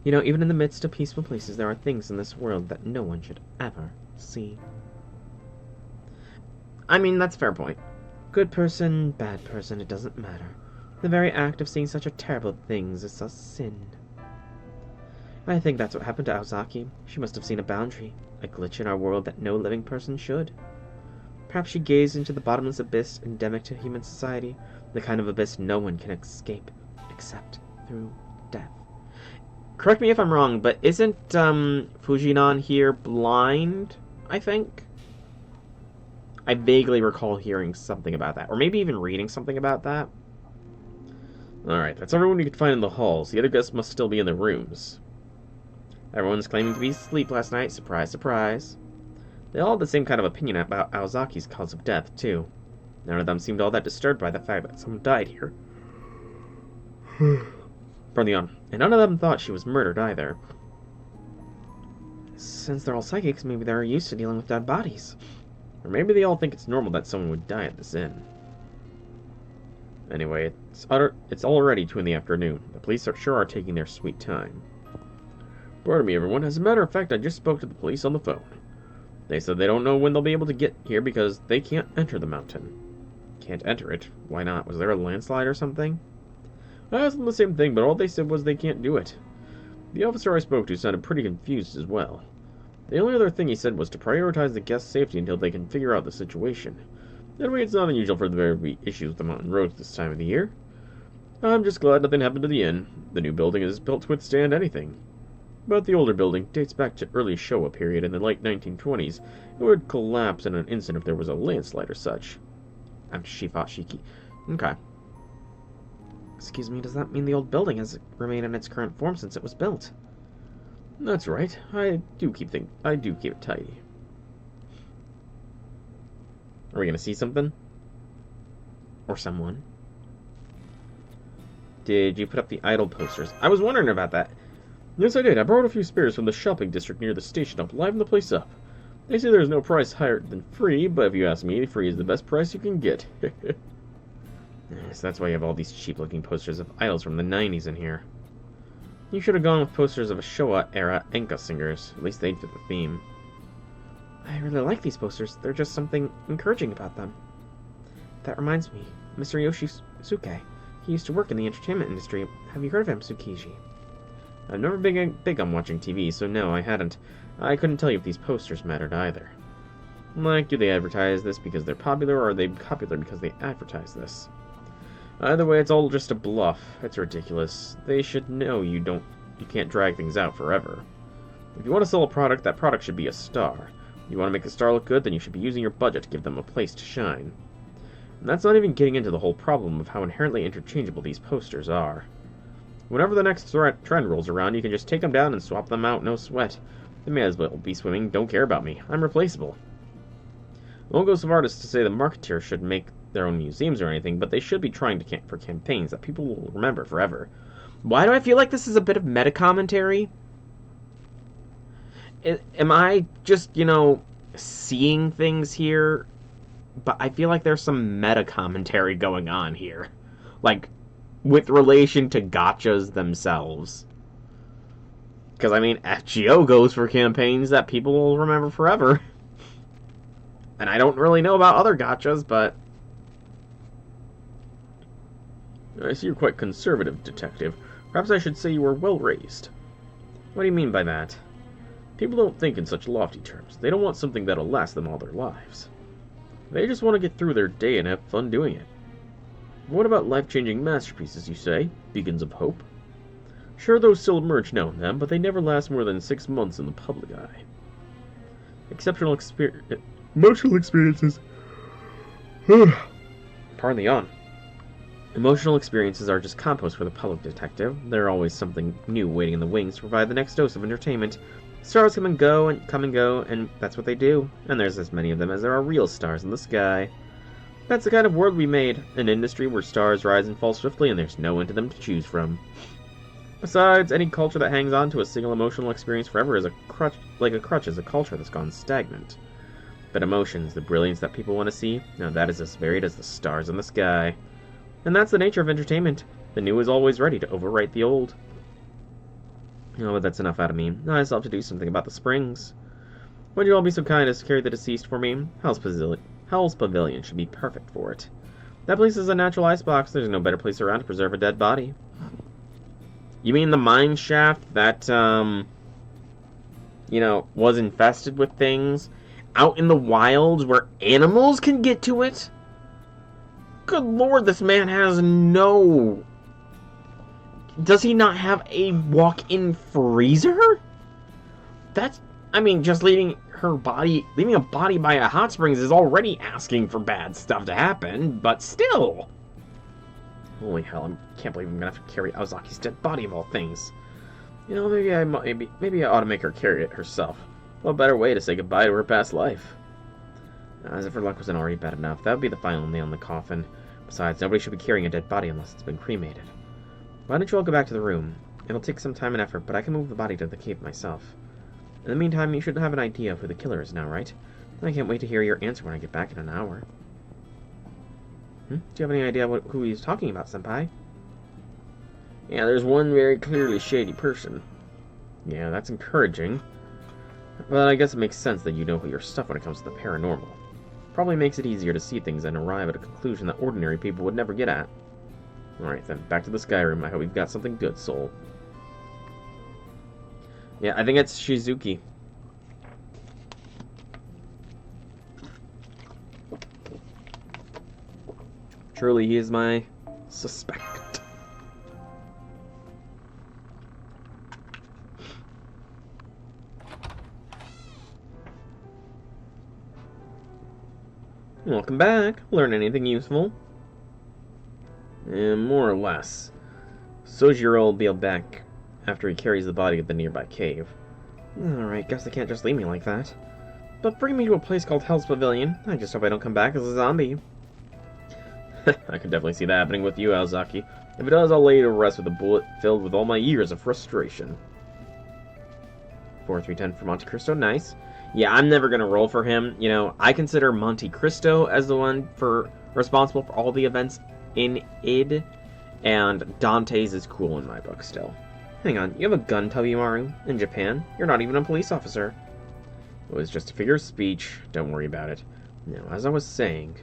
You know, even in the midst of peaceful places, there are things in this world that no one should ever see. I mean, that's a fair point. Good person, bad person, it doesn't matter. The very act of seeing such terrible things is a sin. I think that's what happened to Aozaki. She must have seen a boundary, a glitch in our world that no living person should. Perhaps she gazed into the bottomless abyss endemic to human society, the kind of abyss no one can escape, except through death. Correct me if I'm wrong, but isn't Fujinon here blind, I think? I vaguely recall hearing something about that, or maybe even reading something about that. Alright, that's everyone you could find in the halls. The other guests must still be in their rooms. Everyone's claiming to be asleep last night. Surprise, surprise. They all had the same kind of opinion about Aozaki's cause of death, too. None of them seemed all that disturbed by the fact that someone died here. From the on. And none of them thought she was murdered, either. Since they're all psychics, maybe they're used to dealing with dead bodies. Or maybe they all think it's normal that someone would die at this inn. Anyway, it's already 2 in the afternoon. The police are taking their sweet time. Pardon me, everyone. As a matter of fact, I just spoke to the police on the phone. They said they don't know when they'll be able to get here because they can't enter the mountain. Can't enter it? Why not? Was there a landslide or something? I asked them the same thing, but all they said was they can't do it. The officer I spoke to sounded pretty confused as well. The only other thing he said was to prioritize the guest's safety until they can figure out the situation. Anyway, it's not unusual for there to be issues with the mountain roads this time of the year. I'm just glad nothing happened to the inn. The new building is built to withstand anything. But the older building dates back to early Showa period in the late 1920s. It would collapse in an instant if there was a landslide or such. I'm Shifashiki. Okay. Excuse me, does that mean the old building has remained in its current form since it was built? That's right. I do keep it tidy. Are we gonna see something? Or someone? Did you put up the idol posters? I was wondering about that. Yes, I did. I borrowed a few spares from the shopping district near the station to liven the place up. They say there's no price higher than free, but if you ask me, free is the best price you can get. Yes, that's why you have all these cheap-looking posters of idols from the 90s in here. You should have gone with posters of Showa-era enka singers. At least they'd fit the theme. I really like these posters. There's just something encouraging about them. That reminds me. Mr. Yoshisuke. He used to work in the entertainment industry. Have you heard of him, Tsukiji? I've never been big on watching TV, so no, I hadn't. I couldn't tell you if these posters mattered either. Like, do they advertise this because they're popular, or are they popular because they advertise this? Either way, it's all just a bluff. It's ridiculous. They should know you can't drag things out forever. If you want to sell a product, that product should be a star. You want to make a star look good, then you should be using your budget to give them a place to shine. And that's not even getting into the whole problem of how inherently interchangeable these posters are. Whenever the next trend rolls around, you can just take them down and swap them out, no sweat. They may as well be swimming, don't care about me. I'm replaceable. I won't go so far as to say the marketeers should make their own museums or anything, but they should be trying for campaigns that people will remember forever. Why do I feel like this is a bit of meta-commentary? Am I just, seeing things here but I feel like there's some meta commentary going on here. Like, with relation to gachas themselves. Because, I mean, FGO goes for campaigns that people will remember forever. And I don't really know about other gachas, but...
I see you're quite conservative, Detective. Perhaps I should say you are well-raised.
What do you mean by that?
People don't think in such lofty terms. They don't want something that'll last them all their lives. They just want to get through their day and have fun doing it. What about life-changing masterpieces, you say? Beacons of hope? Sure, those still emerge now and then, but they never last more than 6 months in the public eye. Emotional experiences.
Pardon the yawn. Emotional experiences are just compost for the public, Detective. There's always something new waiting in the wings to provide the next dose of entertainment. Stars come and go, and that's what they do. And there's as many of them as there are real stars in the sky. That's the kind of world we made, an industry where stars rise and fall swiftly and there's no end to them to choose from. Besides, any culture that hangs on to a single emotional experience forever is a crutch is a culture that's gone stagnant. But emotions, the brilliance that people want to see, now that is as varied as the stars in the sky. And that's the nature of entertainment. The new is always ready to overwrite the old. Oh, but that's enough out of me. Now I still have to do something about the springs. Would you all be so kind as to carry the deceased for me? Hell's Pavilion should be perfect for it. That place is a natural icebox. There's no better place around to preserve a dead body. You mean the mine shaft that, was infested with things? Out in the wilds where animals can get to it? Good lord, this man has no... Does he not have a walk-in freezer? Just leaving a body by a hot springs is already asking for bad stuff to happen, but still. Holy hell, I can't believe I'm gonna have to carry Aozaki's dead body of all things. Maybe I ought to make her carry it herself. What better way to say goodbye to her past life? As if her luck wasn't already bad enough, that would be the final nail in the coffin. Besides, nobody should be carrying a dead body unless it's been cremated. Why don't you all go back to the room? It'll take some time and effort, but I can move the body to the cave myself. In the meantime, you should have an idea of who the killer is now, right? I can't wait to hear your answer when I get back in an hour. Do you have any idea who he's talking about, Senpai? Yeah, there's one very clearly shady person. Yeah, that's encouraging. But I guess it makes sense that you know your stuff when it comes to the paranormal. Probably makes it easier to see things and arrive at a conclusion that ordinary people would never get at. Alright then, back to the sky room. I hope we've got something good, Soul. Yeah, I think it's Shizuki. Truly, he is my suspect. Welcome back. Learn anything useful? More or less. Sojiro will be back after he carries the body to the nearby cave. Alright, guess they can't just leave me like that. But bring me to a place called Hell's Pavilion. I just hope I don't come back as a zombie. I can definitely see that happening with you, Aozaki. If it does, I'll lay you to rest with a bullet filled with all my years of frustration. 4310 for Monte Cristo, nice. Yeah, I'm never gonna roll for him. I consider Monte Cristo as the one responsible for all the events in id, and Dante's is cool in my book still. Hang on, you have a gun, Tobimaru? In Japan? You're not even a police officer. It was just a figure of speech. Don't worry about it. Now, as I was saying...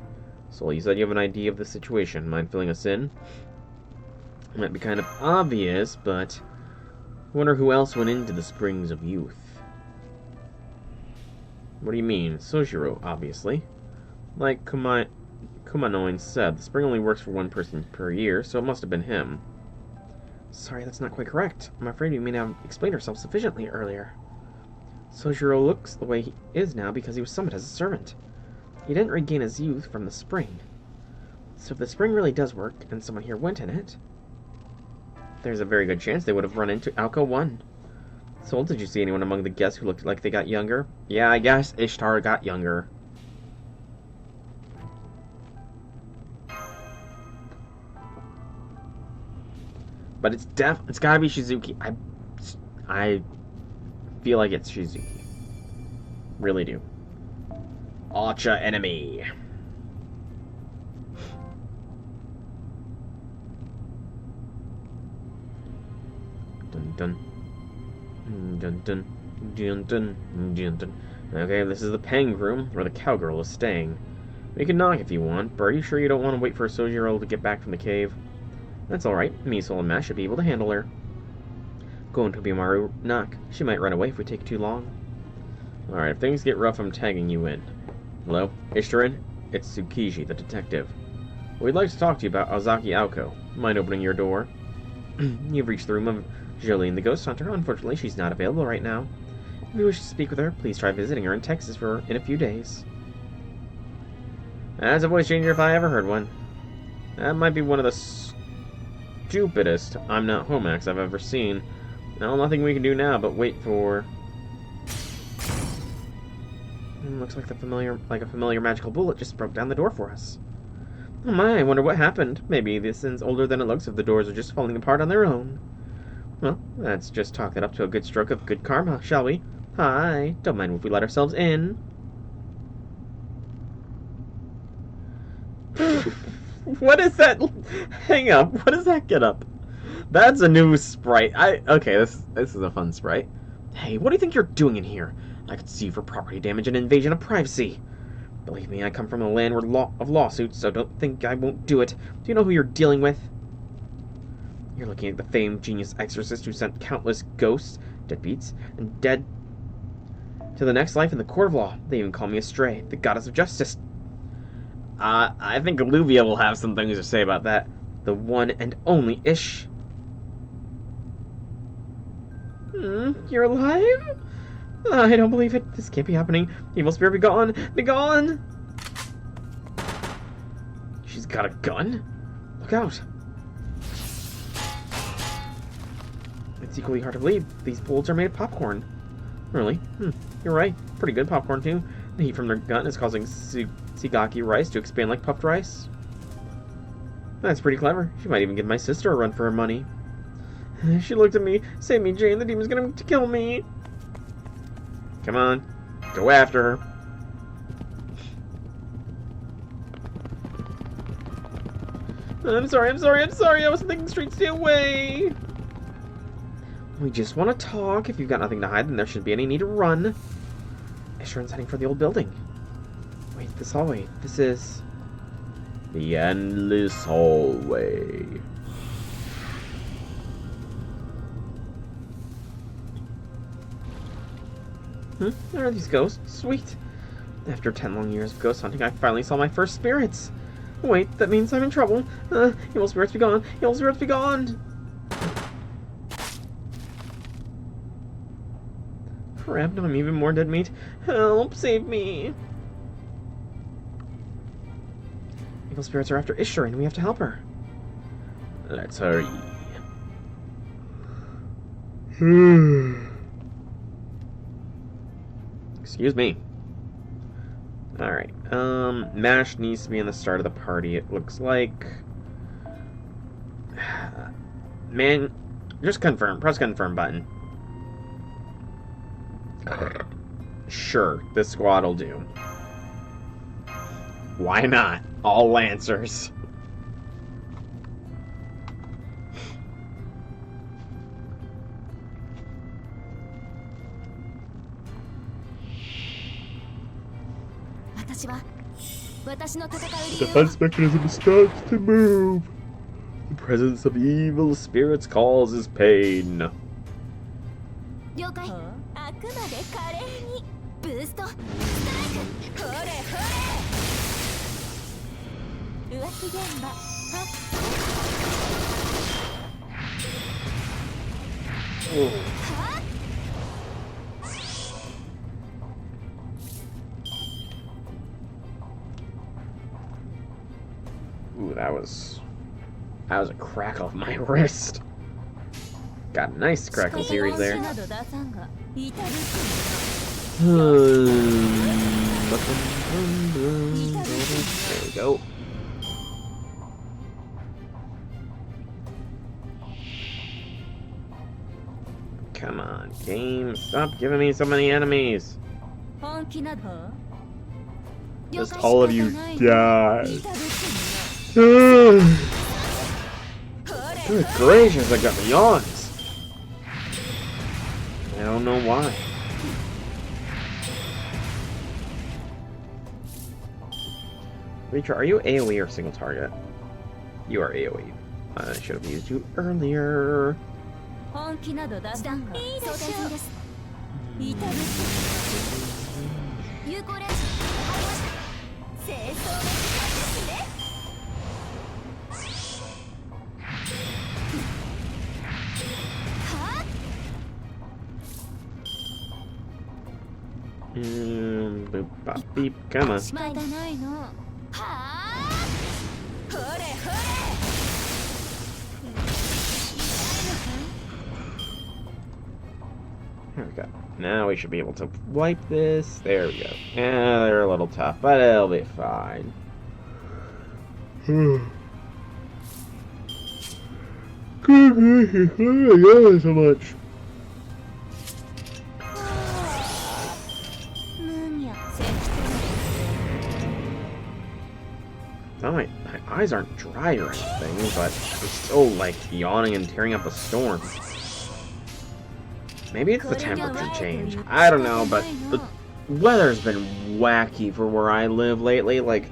So you said you have an idea of the situation. Mind filling us in? It might be kind of obvious, but... I wonder who else went into the Springs of Youth. What do you mean? Sojiro, obviously. Like Kumanoin said, the spring only works for one person per year, so it must have been him. Sorry, that's not quite correct. I'm afraid we may not have explained ourselves sufficiently earlier. Sojiro looks the way he is now because he was summoned as a servant. He didn't regain his youth from the spring. So if the spring really does work, and someone here went in it, there's a very good chance they would have run into Alco 1. Soul, did you see anyone among the guests who looked like they got younger? Yeah, I guess Ishtar got younger. But it's gotta be Shizuki. I feel like it's Shizuki. Really do. Archer enemy. dun. Dun dun. Dun dun. Dun dun. Okay, this is the Pang room, where the cowgirl is staying. We can knock if you want, but are you sure you don't want to wait for Sojiro to get back from the cave? That's alright. Misol and Mash should be able to handle her. Go into Bimaru, knock. She might run away if we take too long. Alright, if things get rough, I'm tagging you in. Hello? Ishtarin? It's Tsukiji, the detective. We'd like to talk to you about Ozaki Aoko. Mind opening your door? You've reached the room of Jolene the Ghost Hunter. Unfortunately, she's not available right now. If you wish to speak with her, please try visiting her in Texas in a few days. That's a voice changer if I ever heard one. That might be one of the stupidest I'm Not Home acts I've ever seen. Now, nothing we can do now but wait for... Looks like a familiar magical bullet just broke down the door for us. Oh my, I wonder what happened. Maybe this thing's older than it looks if the doors are just falling apart on their own. Well, let's just chalk that up to a good stroke of good karma, shall we? Hi, don't mind if we let ourselves in. What is that? Hang up. What does that get up? That's a new sprite. Okay, this is a fun sprite. Hey, what do you think you're doing in here? I could sue you for property damage and invasion of privacy. Believe me, I come from a land of lawsuits, so don't think I won't do it. Do you know who you're dealing with? You're looking at the famed genius exorcist who sent countless ghosts, deadbeats, and dead to the next life in the court of law. They even call me Astray, the goddess of justice. I think Alluvia will have some things to say about that. The one and only Ish. You're alive? I don't believe it. This can't be happening. Evil spirit, be gone! Be gone! She's got a gun? Look out. It's equally hard to believe. These bullets are made of popcorn. Really? You're right. Pretty good popcorn, too. The heat from their gun is causing Sigaki rice to expand like puffed rice. That's pretty clever. She might even give my sister a run for her money. She looked at me. Save me, Jane. The demon's gonna kill me. Come on. Go after her. I'm sorry. I was thinking straight. Stay away. We just want to talk. If you've got nothing to hide, then there shouldn't be any need to run. Ishran's heading for the old building. Wait, this hallway. This is... the endless hallway. There are these ghosts. Sweet. After 10 long years of ghost hunting, I finally saw my first spirits. Wait, that means I'm in trouble. Evil spirits be gone. Evil spirits be gone. Crap, now I'm even more dead meat. Help, save me. Evil spirits are after Ishtar and we have to help her. Let's hurry. Excuse me. Alright, Mash needs to be in the start of the party, it looks like. Man, just confirm. Press confirm button. Sure, this squad will do. Why not? All Lancers.
The defense mechanism starts to move. The presence of evil spirits causes pain.
Ooh, that was a crack off my wrist. Got a nice crackle series there. There we go. Come on, game. Stop giving me so many enemies.
Just all of you die.
Good gracious, I got the yawns. don't know why. Reacher, are you AoE or single target? You are AoE. I should have used you earlier. Boop, bop, beep, come on. There we go. Now we should be able to wipe this. There we go. Yeah, they're a little tough, but it'll be fine. So much. Oh, my eyes aren't dry or anything, but I'm still, like, yawning and tearing up a storm. Maybe it's the temperature change. I don't know, but the weather's been wacky for where I live lately. Like,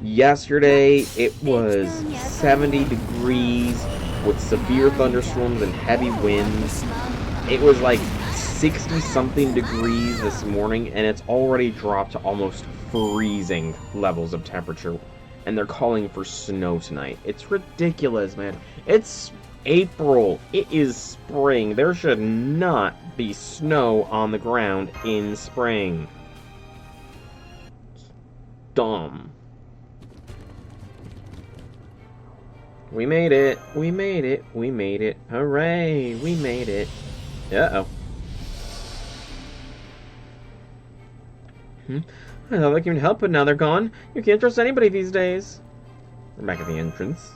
yesterday, it was 70 degrees with severe thunderstorms and heavy winds. It was like 60-something degrees this morning, and it's already dropped to almost freezing levels of temperature. And they're calling for snow tonight. It's ridiculous, man. It's April. It is spring. There should not be snow on the ground in spring. It's dumb. We made it. We made it. We made it. Hooray. We made it. Uh-oh. I thought they could help, but now they're gone. You can't trust anybody these days. We're back at the entrance.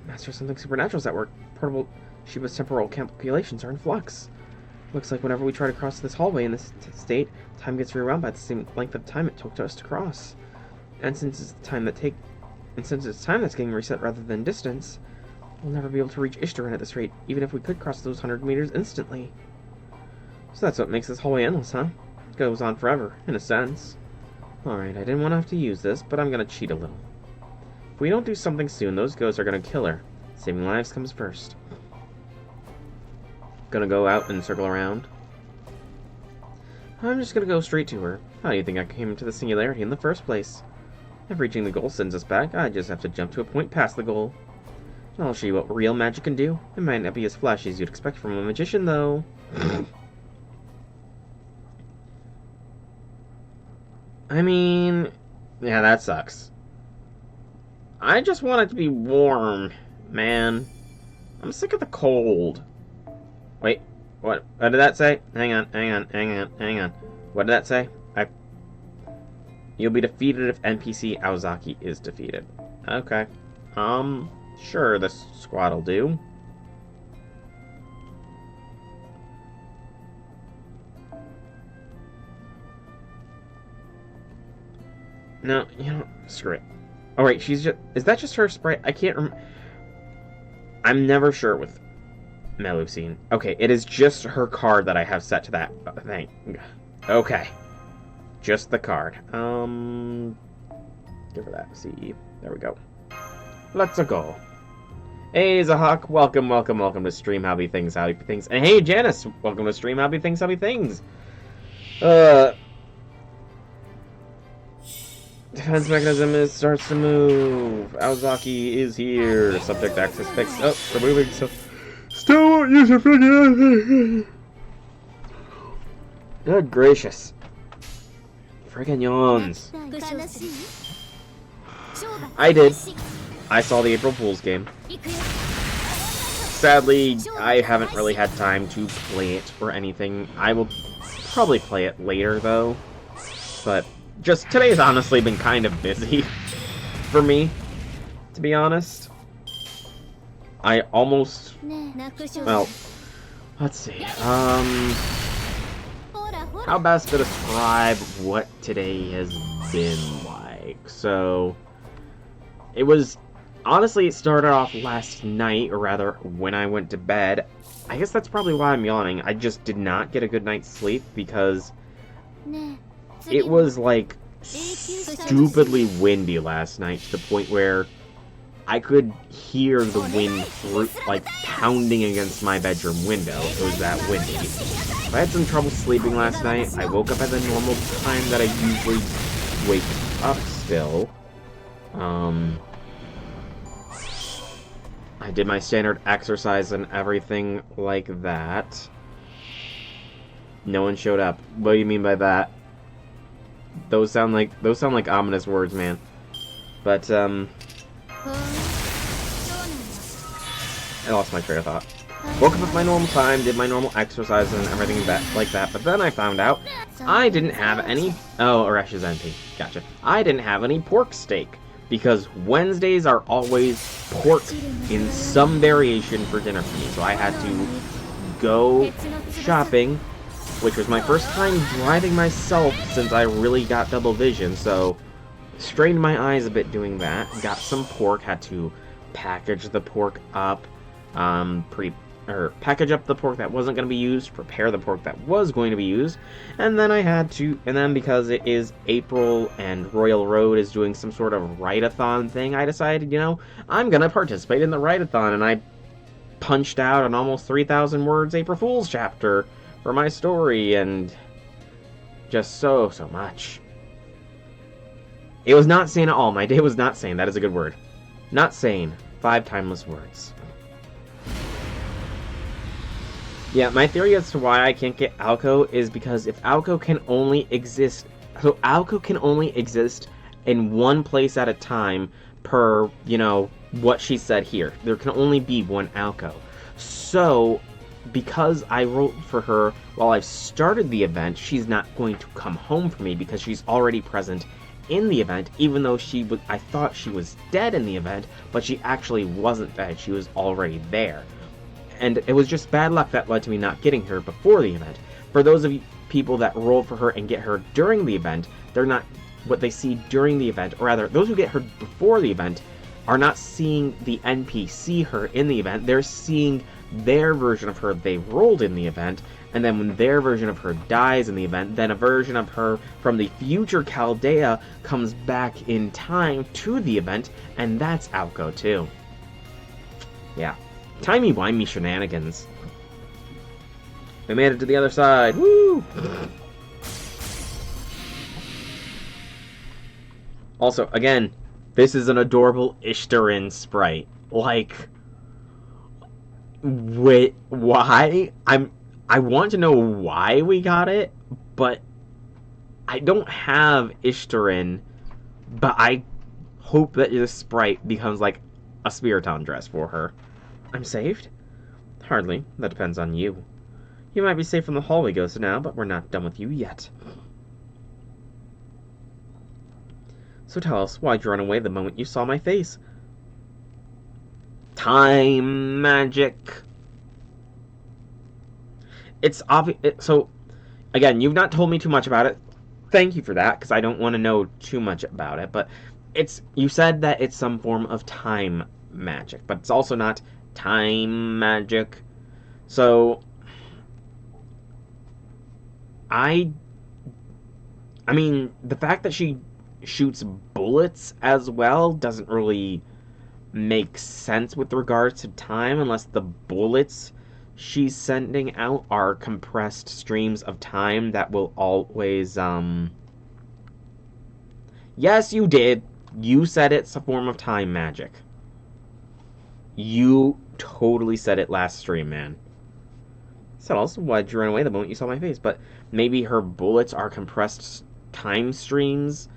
Master, something supernatural's at work. Portable Shiba's temporal calculations are in flux. Looks like whenever we try to cross this hallway in this state, time gets rewound by the same length of time it took to us to cross. And since it's time that's getting reset rather than distance, we'll never be able to reach Ishtaran at this rate, even if we could cross those 100 meters instantly. So that's what makes this hallway endless, huh? It goes on forever, in a sense. Alright, I didn't want to have to use this, but I'm gonna cheat a little. If we don't do something soon, those ghosts are gonna kill her. Saving lives comes first. Gonna go out and circle around. I'm just gonna go straight to her. How do you think I came to the singularity in the first place? If reaching the goal sends us back, I just have to jump to a point past the goal. I'll show you what real magic can do. It might not be as flashy as you'd expect from a magician, though. I mean, yeah, that sucks. I just want it to be warm, man. I'm sick of the cold. Wait, what did that say? Hang on. What did that say? You'll be defeated if NPC Aozaki is defeated. Okay. Sure, this squad'll do. No, you know, screw it. Oh, wait, she's just... Is that just her sprite? I can't remember. I'm never sure with Melusine. Okay, it is just her card that I have set to that thing. Okay. Just the card. Give her that. CE. There we go. Let's go. Hey, Zahak. Welcome to Stream Hobby Things. And hey, Janice. Welcome to Stream Hobby Things. Defense mechanism starts to move. Aozaki is here. Subject access fixed. Oh, we're moving, so... Still won't use your friggin' Good gracious. Friggin' yawns. I did. I saw the April Fool's game. Sadly, I haven't really had time to play it or anything. I will probably play it later, though. But... just today's honestly been kind of busy for me, to be honest. I almost... well, let's see. How best to describe what today has been like? So, it was Honestly, it started off last night, or rather, when I went to bed. I guess that's probably why I'm yawning. I just did not get a good night's sleep because it was, like, stupidly windy last night to the point where I could hear the wind, like, pounding against my bedroom window. It was that windy. I had some trouble sleeping last night. I woke up at the normal time that I usually wake up still. I did my standard exercise and everything like that. No one showed up. What do you mean by that? Those sound like ominous words, man. But I lost my train of thought. Woke up at my normal time, did my normal exercise and everything like that, but then I found out I didn't have any... Oh, Arash is NP. Gotcha. I didn't have any pork steak, because Wednesdays are always pork in some variation for dinner for me, so I had to go shopping, which was my first time driving myself since I really got double vision, so strained my eyes a bit doing that. Got some pork, had to package the pork up, package up the pork that wasn't going to be used, prepare the pork that was going to be used, and then because it is April and Royal Road is doing some sort of write-a-thon thing, I decided, you know, I'm going to participate in the write-a-thon, and I punched out an almost 3,000 words April Fool's chapter for my story, and just so much. It was not sane at all. My day was not sane. That is a good word. Not sane. 5 timeless words. Yeah, my theory as to why I can't get Alco is because if Alco can only exist... So Alco can only exist in one place at a time per, you know, what she said here. There can only be one Alco. So, because I wrote for her while I started the event, she's not going to come home for me because she's already present in the event, even though I thought she was dead in the event, but she actually wasn't dead. She was already there. And it was just bad luck that led to me not getting her before the event. For those of you people that roll for her and get her during the event, they're not what they see during the event, or rather, those who get her before the event are not seeing the NPC her in the event, they're seeing their version of her they rolled in the event, and then when their version of her dies in the event, then a version of her from the future Chaldea comes back in time to the event, and that's Alco too. Yeah. Timey-wimey shenanigans. We made it to the other side. Woo! Also, again, this is an adorable Ishtarin sprite. Like, wait, why? I want to know why we got it, but I don't have Ishtarin, but I hope that this sprite becomes like a Spiriton dress for her. I'm saved? Hardly. That depends on you. You might be safe from the hallway ghost now, but we're not done with you yet. So tell us, why'd you run away the moment you saw my face? Time magic. It's obvious. So, again, you've not told me too much about it. Thank you for that, because I don't want to know too much about it. But you said that it's some form of time magic, but it's also not time magic. So I mean, the fact that she shoots bullets as well doesn't really make sense with regards to time, unless the bullets she's sending out are compressed streams of time that will always Yes, you did. You said it's a form of time magic. You totally said it last stream, man. So also, why'd you run away the moment you saw my face? But maybe her bullets are compressed time streams.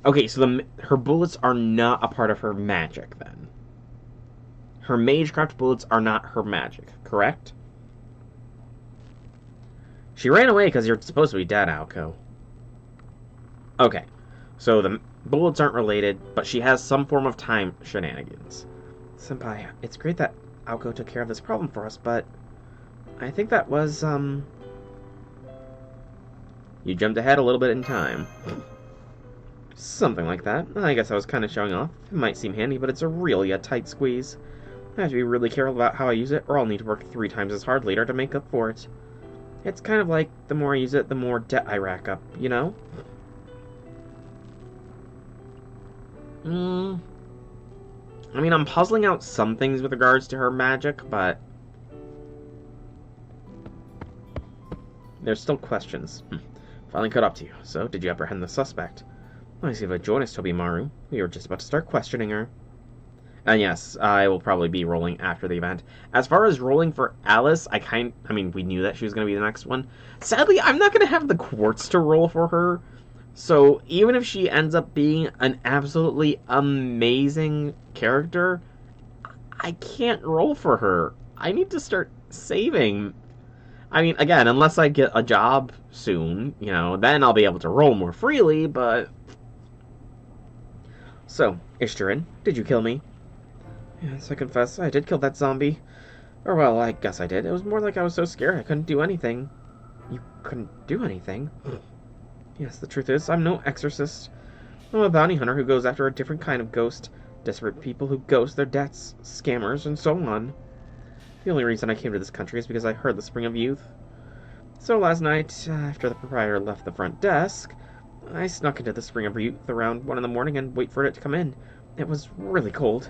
Okay, so her bullets are not a part of her magic, then. Her magecraft bullets are not her magic, correct? She ran away because you're supposed to be dead, Alco. Okay, so the bullets aren't related, but she has some form of time shenanigans. Senpai, it's great that Alco took care of this problem for us, but I think that was, You jumped ahead a little bit in time. Something like that. I guess I was kind of showing off. It might seem handy, but it's really a tight squeeze. I have to be really careful about how I use it, or I'll need to work 3 times as hard later to make up for it. It's kind of like, the more I use it, the more debt I rack up, you know? I mean, I'm puzzling out some things with regards to her magic, but there's still questions. Finally caught up to you. So, did you apprehend the suspect? I see if I join us, Tobimaru. We were just about to start questioning her. And yes, I will probably be rolling after the event. As far as rolling for Alice, I mean, we knew that she was going to be the next one. Sadly, I'm not going to have the quartz to roll for her. So, even if she ends up being an absolutely amazing character, I can't roll for her. I need to start saving. I mean, again, unless I get a job soon, you know, then I'll be able to roll more freely, but... So, Ishtarin, did you kill me? Yes, I confess, I did kill that zombie. Or, well, I guess I did. It was more like I was so scared I couldn't do anything. You couldn't do anything? Yes, the truth is, I'm no exorcist. I'm a bounty hunter who goes after a different kind of ghost. Desperate people who ghost their debts, scammers, and so on. The only reason I came to this country is because I heard the Spring of Youth. So last night, after the proprietor left the front desk, I snuck into the Spring of Youth around 1 in the morning and wait for it to come in. It was really cold.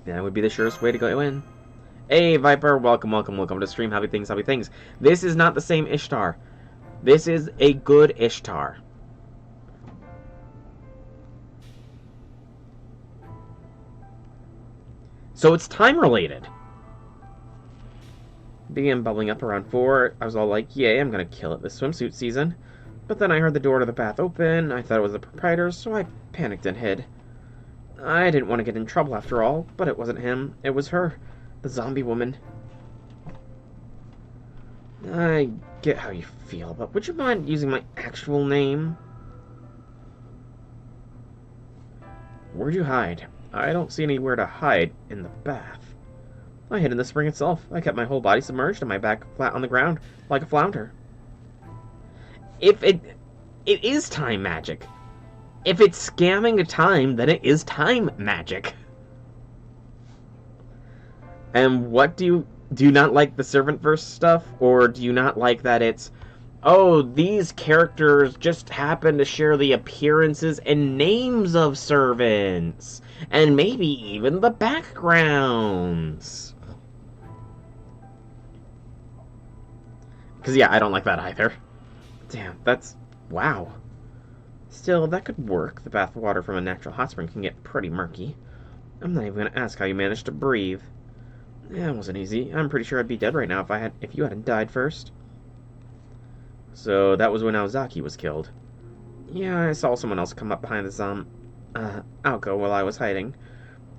That would be the surest way to go in. Hey, Viper, welcome to the stream. Happy things, happy things. This is not the same Ishtar. This is a good Ishtar. So it's time related. Began bubbling up around 4. I was all like, yay, I'm gonna kill it this swimsuit season. But then I heard the door to the bath open. I thought it was the proprietor, so I panicked and hid. I didn't want to get in trouble after all, but it wasn't him. It was her, the zombie woman. I get how you feel, but would you mind using my actual name? Where'd you hide? I don't see anywhere to hide in the bath. I hid in the spring itself. I kept my whole body submerged and my back flat on the ground, like a flounder. If it is time magic. If it's scamming time, then it is time magic. And what do you not like the servant verse stuff? Or do you not like that it's, oh, these characters just happen to share the appearances and names of servants? And maybe even the backgrounds. Because, yeah, I don't like that either. Damn, that's... wow. Still, that could work. The bath water from a natural hot spring can get pretty murky. I'm not even going to ask how you managed to breathe. Yeah, it wasn't easy. I'm pretty sure I'd be dead right now if you hadn't died first. So, that was when Aozaki was killed. Yeah, I saw someone else come up behind the Alco while I was hiding.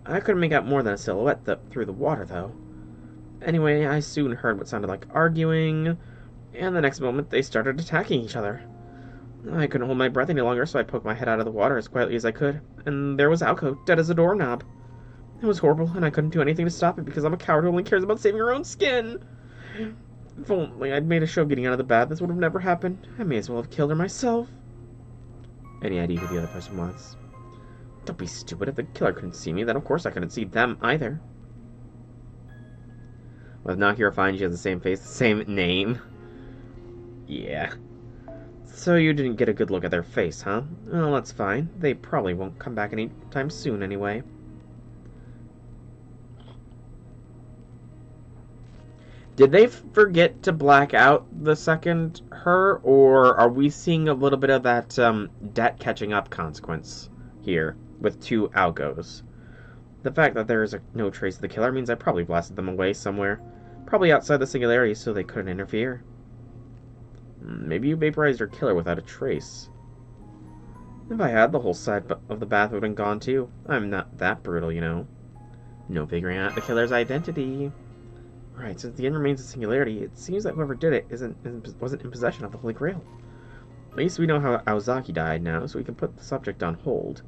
I couldn't make out more than a silhouette through the water, though. Anyway, I soon heard what sounded like arguing, and the next moment they started attacking each other. I couldn't hold my breath any longer, so I poked my head out of the water as quietly as I could, and there was Alco, dead as a doorknob. It was horrible, and I couldn't do anything to stop it because I'm a coward who only cares about saving her own skin. If only I'd made a show of getting out of the bath, this would have never happened. I may as well have killed her myself. Any idea who the other person was? Don't be stupid. If the killer couldn't see me, then of course I couldn't see them either. Well, if Nakira finds you have the same face, the same name. Yeah. So you didn't get a good look at their face, huh? Well, that's fine. They probably won't come back anytime soon anyway. Did they forget to black out the second her, or are we seeing a little bit of that debt catching up consequence here with 2 Algos? The fact that there is no trace of the killer means I probably blasted them away somewhere. Probably outside the singularity so they couldn't interfere. Maybe you vaporized your killer without a trace. If I had, the whole side of the bath would have been gone too. I'm not that brutal, you know. No figuring out the killer's identity. Right, since the end remains a singularity, it seems that whoever did it wasn't in possession of the Holy Grail. At least we know how Aozaki died now, so we can put the subject on hold.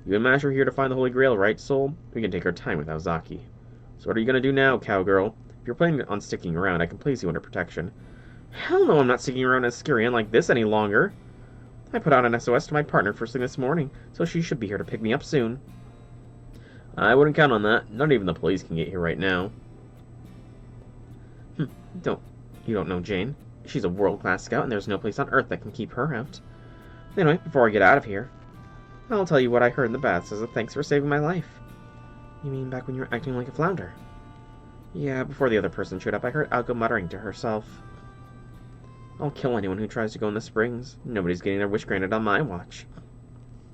You and Mash are here to find the Holy Grail, right, Soul? We can take our time with Aozaki. So what are you going to do now, cowgirl? If you're planning on sticking around, I can place you under protection. Hell no, I'm not sticking around as Skirian like this any longer. I put out an SOS to my partner first thing this morning, so she should be here to pick me up soon.
I wouldn't count on that. Not even the police can get here right now.
You don't know Jane. She's a world-class scout, and there's no place on Earth that can keep her out. Anyway, before I get out of here, I'll tell you what I heard in the baths as a thanks for saving my life. You mean back when you were acting like a flounder? Yeah, before the other person showed up, I heard Alko muttering to herself. I'll kill anyone who tries to go in the springs. Nobody's getting their wish granted on my watch.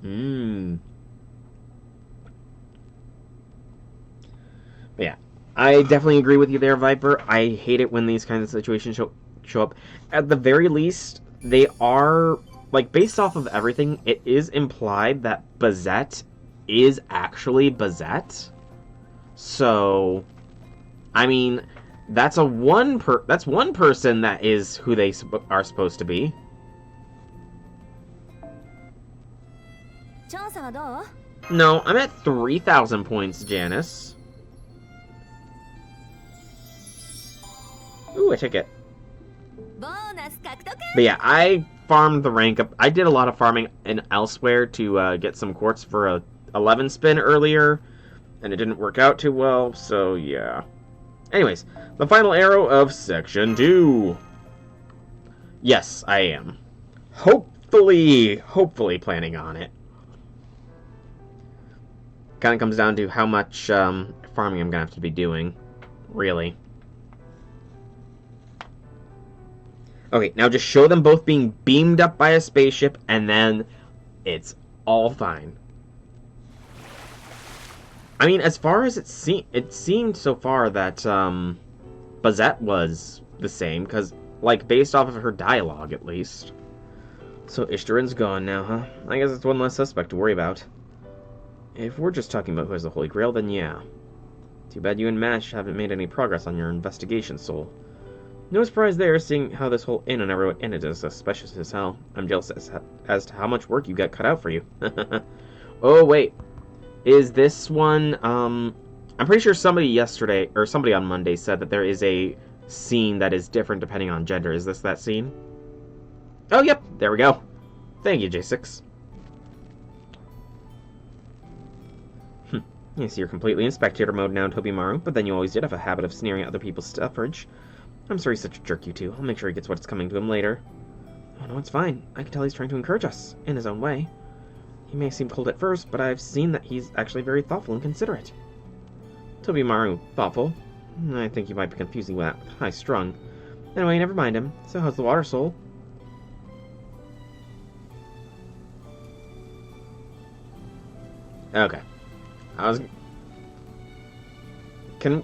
But yeah, I definitely agree with you there, Viper. I hate it when these kinds of situations show up. At the very least, they are, like, based off of everything, it is implied that Bazette is actually Bazette. So, I mean, that's one person that is who they are supposed to be. No, I'm at 3,000 points, Janice.
Ooh, a ticket.
But yeah, I farmed the rank up. I did a lot of farming in elsewhere to get some quartz for a 11 spin earlier, and it didn't work out too well, so yeah. Anyways, the final arrow of Section 2. Yes, I am. Hopefully planning on it. Kind of comes down to how much farming I'm going to have to be doing, really. Okay, now just show them both being beamed up by a spaceship, and then it's all fine. I mean, as far as it seemed so far that Bazette was the same, because, like, based off of her dialogue, at least. So Ishtarin's gone now, huh? I guess it's one less suspect to worry about. If we're just talking about who has the Holy Grail, then yeah. Too bad you and Mash haven't made any progress on your investigation, Soul. No surprise there, seeing how this whole inn and everyone in it is suspicious as hell. I'm jealous as to how much work you got cut out for you. Oh, wait. Is this one, I'm pretty sure somebody yesterday, or somebody on Monday said that there is a scene that is different depending on gender. Is this that scene? Oh, yep. There we go. Thank you, J6. Yes, you're completely in spectator mode now, Tobimaru, but then you always did have a habit of sneering at other people's suffrage. I'm sorry he's such a jerk, you two. I'll make sure he gets what's coming to him later. Oh, no, it's fine. I can tell he's trying to encourage us, in his own way. He may seem cold at first, but I've seen that he's actually very thoughtful and considerate. Tobimaru, thoughtful? I think you might be confusing that with high-strung. Anyway, never mind him. So how's the water, Soul? Okay. Can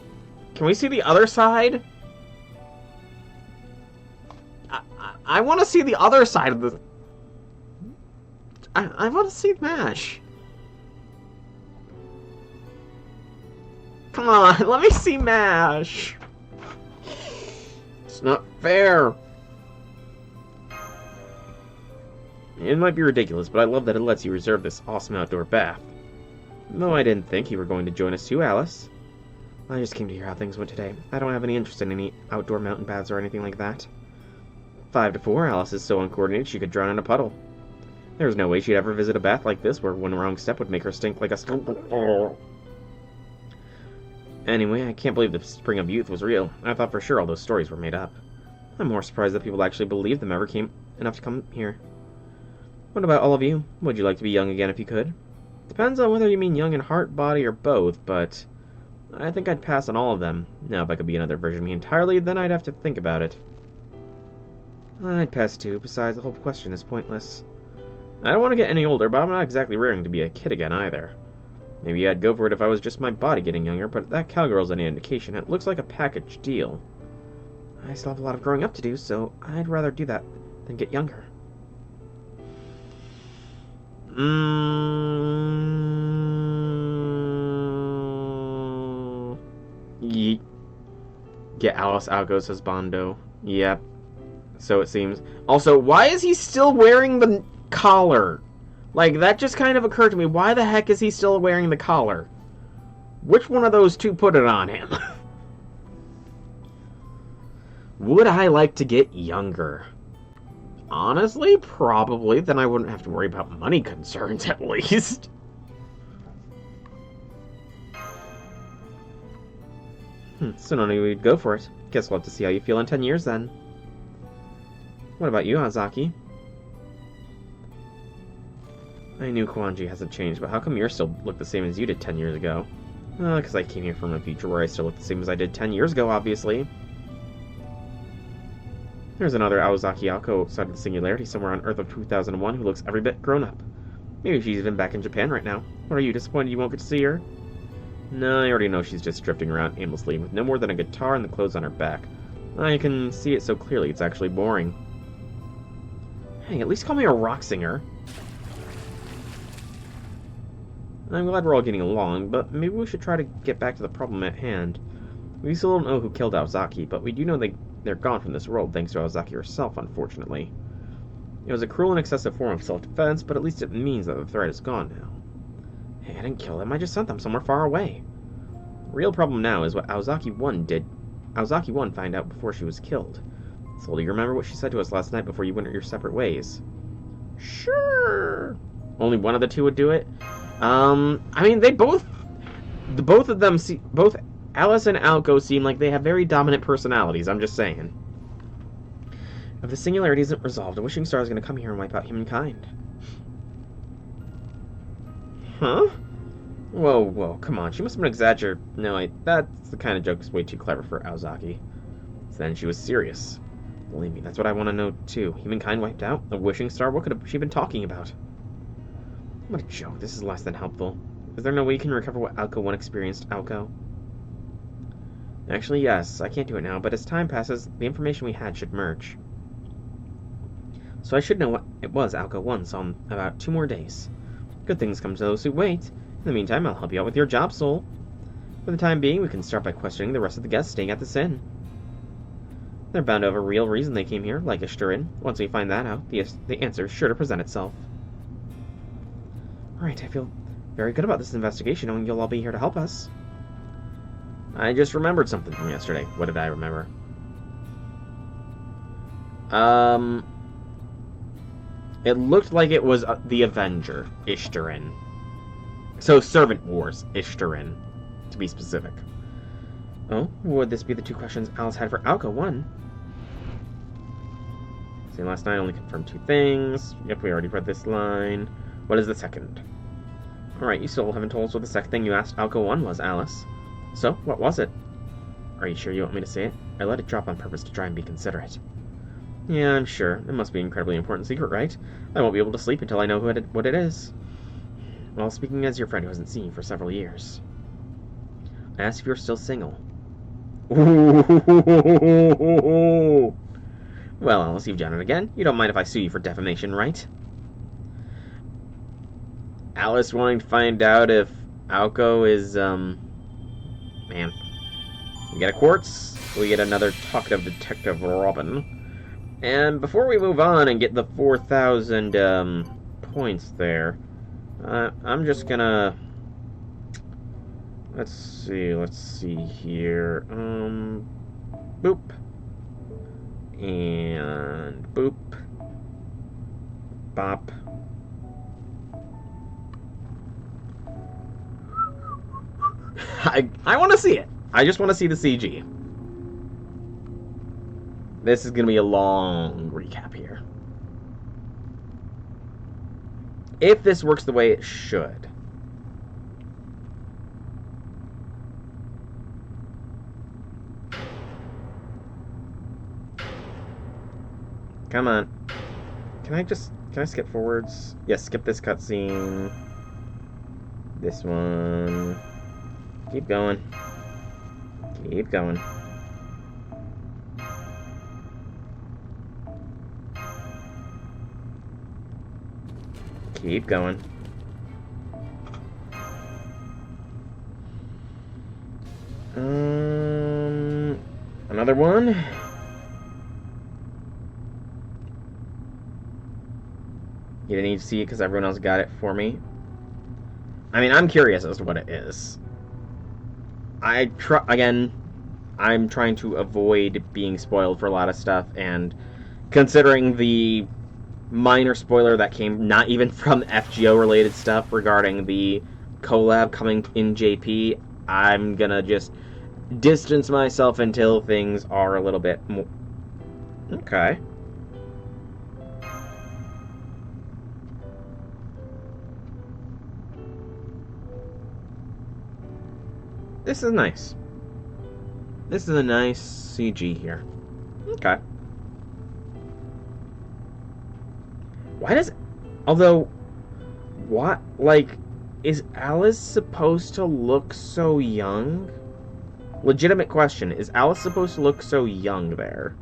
we see the other side? I want to see the other side of the... I want to see Mash. Come on, let me see Mash. It's not fair. It might be ridiculous, but I love that it lets you reserve this awesome outdoor bath. No, I didn't think you were going to join us too, Alice. I just came to hear how things went today. I don't have any interest in any outdoor mountain baths or anything like that. 5 to 4, Alice is so uncoordinated she could drown in a puddle. There's no way she'd ever visit a bath like this where one wrong step would make her stink like a... Anyway, I can't believe the Spring of Youth was real. I thought for sure all those stories were made up. I'm more surprised that people actually believed them ever came enough to come here. What about all of you? Would you like to be young again if you could? Depends on whether you mean young in heart, body, or both, but I think I'd pass on all of them. Now, if I could be another version of me entirely, then I'd have to think about it. I'd pass too. Besides, the whole question is pointless. I don't want to get any older, but I'm not exactly raring to be a kid again either. Maybe I'd go for it if I was just my body getting younger, but if that cowgirl's any indication, it looks like a package deal. I still have a lot of growing up to do, so I'd rather do that than get younger. Yeet. Get Alice Algo, says Bondo. Yep. So it seems. Also, why is he still wearing the collar? Like, that just kind of occurred to me. Why the heck is he still wearing the collar? Which one of those two put it on him? Would I like to get younger?
Honestly, probably. Then I wouldn't have to worry about money concerns, at least. So no need we'd go for it. Guess we'll have to see how you feel in 10 years, then. What about you, Azaki? I knew Kawanji hasn't changed, but how come you still look the same as you did 10 years ago? Because I came here from a future where I still look the same as I did 10 years ago, obviously. There's another Aozaki Alko outside of the Singularity somewhere on Earth of 2001 who looks every bit grown up. Maybe she's even back in Japan right now. What, are you disappointed you won't get to see her? No, I already know she's just drifting around aimlessly with no more than a guitar and the clothes on her back. I can see it so clearly it's actually boring. Hey, at least call me a rock singer. I'm glad we're all getting along, but maybe we should try to get back to the problem at hand. We still don't know who killed Aozaki, but we do know they're gone from this world thanks to Aozaki herself, unfortunately. It was a cruel and excessive form of self-defense, but at least it means that the threat is gone now. Hey, I didn't kill them, I just sent them somewhere far away. The real problem now is what Aozaki 1 did. Aozaki 1 found out before she was killed. So do you remember what she said to us last night before you went your separate ways? Sure. Only one of the two would do it? I mean, both Alice and Alko seem like they have very dominant personalities, I'm just saying. If the Singularity isn't resolved, a wishing star is going to come here and wipe out humankind. Huh? Whoa, come on, she must have been exaggerating. No, that's the kind of joke that's way too clever for Aozaki. So then she was serious. Believe me, that's what I want to know, too. Humankind wiped out? A wishing star? What could have she been talking about? What a joke. This is less than helpful. Is there no way you can recover what Alko 1 experienced, Alko? Actually, yes. I can't do it now, but as time passes, the information we had should merge. So I should know what it was Alko 1 saw in about 2 more days. Good things come to those who wait. In the meantime, I'll help you out with your job, Soul. For the time being, we can start by questioning the rest of the guests staying at this inn. They're bound to have a real reason they came here, like Ishturin. Once we find that out, the answer is sure to present itself. Right, I feel very good about this investigation, knowing you'll all be here to help us. I just remembered something from yesterday. What did I remember? It looked like it was the Avenger, Ishturin. So, Servant Wars, Ishturin, to be specific. Oh, would this be the 2 questions Alice had for Alko 1? See, last night only confirmed 2 things. Yep, we already read this line. What is the second? Alright, you still haven't told us what the second thing you asked Alko 1 was, Alice. So, what was it? Are you sure you want me to say it? I let it drop on purpose to try and be considerate. Yeah, I'm sure. It must be an incredibly important secret, right? I won't be able to sleep until I know what it is. Well, speaking as your friend who hasn't seen you for several years. I asked if you're still single. Ooh. Well, Alice, you've done it again. You don't mind if I sue you for defamation, right? Alice wanting to find out if Alko is, man. We get a quartz. We get another talkative Detective Robin. And before we move on and get the 4,000, points there, I'm just gonna... Let's see here. Boop. And boop. Bop. I want to see it. I just want to see the CG. This is going to be a long recap here. If this works the way it should. Come on. Can I skip forwards? Yes, skip this cutscene. This one. Keep going. Keep going. Keep going. Another one. You didn't need to see it because everyone else got it for me. I mean, I'm curious as to what it is. Again, I'm trying to avoid being spoiled for a lot of stuff, and considering the minor spoiler that came not even from FGO-related stuff regarding the collab coming in JP. I'm gonna just distance myself until things are a little bit more... Okay. This is nice. This is a nice CG here. Okay. Why does... Although... What? Like, is Alice supposed to look so young? Legitimate question. Is Alice supposed to look so young there?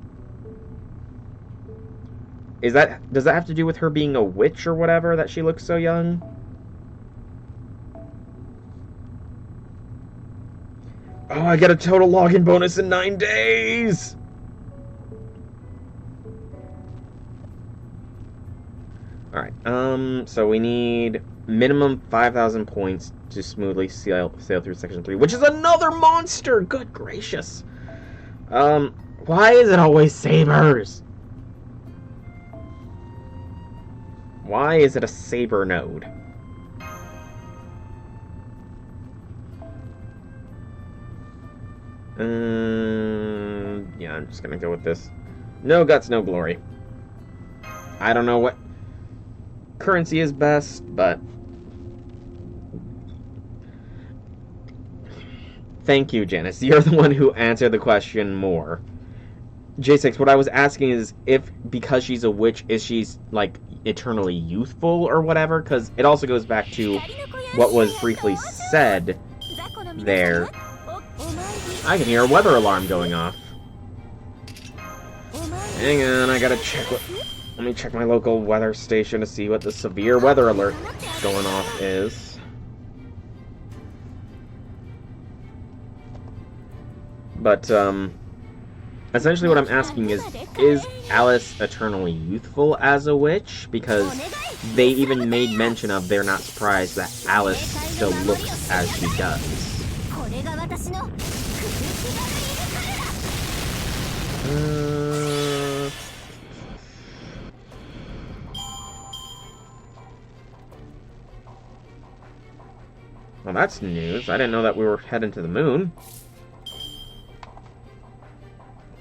Is that... Does that have to do with her being a witch or whatever, that she looks so young? Oh, I get a total login bonus in 9 days! Alright, so we need minimum 5,000 points to smoothly sail through Section 3, which is another monster! Good gracious! Why is it always sabers? Why is it a saber node? Yeah, I'm just gonna go with this. No guts, no glory. I don't know what currency is best, but... Thank you, Janice. You're the one who answered the question more. J6, what I was asking is if, because she's a witch, is she, like, eternally youthful or whatever? Because it also goes back to what was briefly said there. I can hear a weather alarm going off. Hang on, I gotta check what... Let me check my local weather station to see what the severe weather alert going off is. But, essentially what I'm asking is Alice eternally youthful as a witch? Because they even made mention of they're not surprised that Alice still looks as she does. Well, that's news. I didn't know that we were heading to the moon.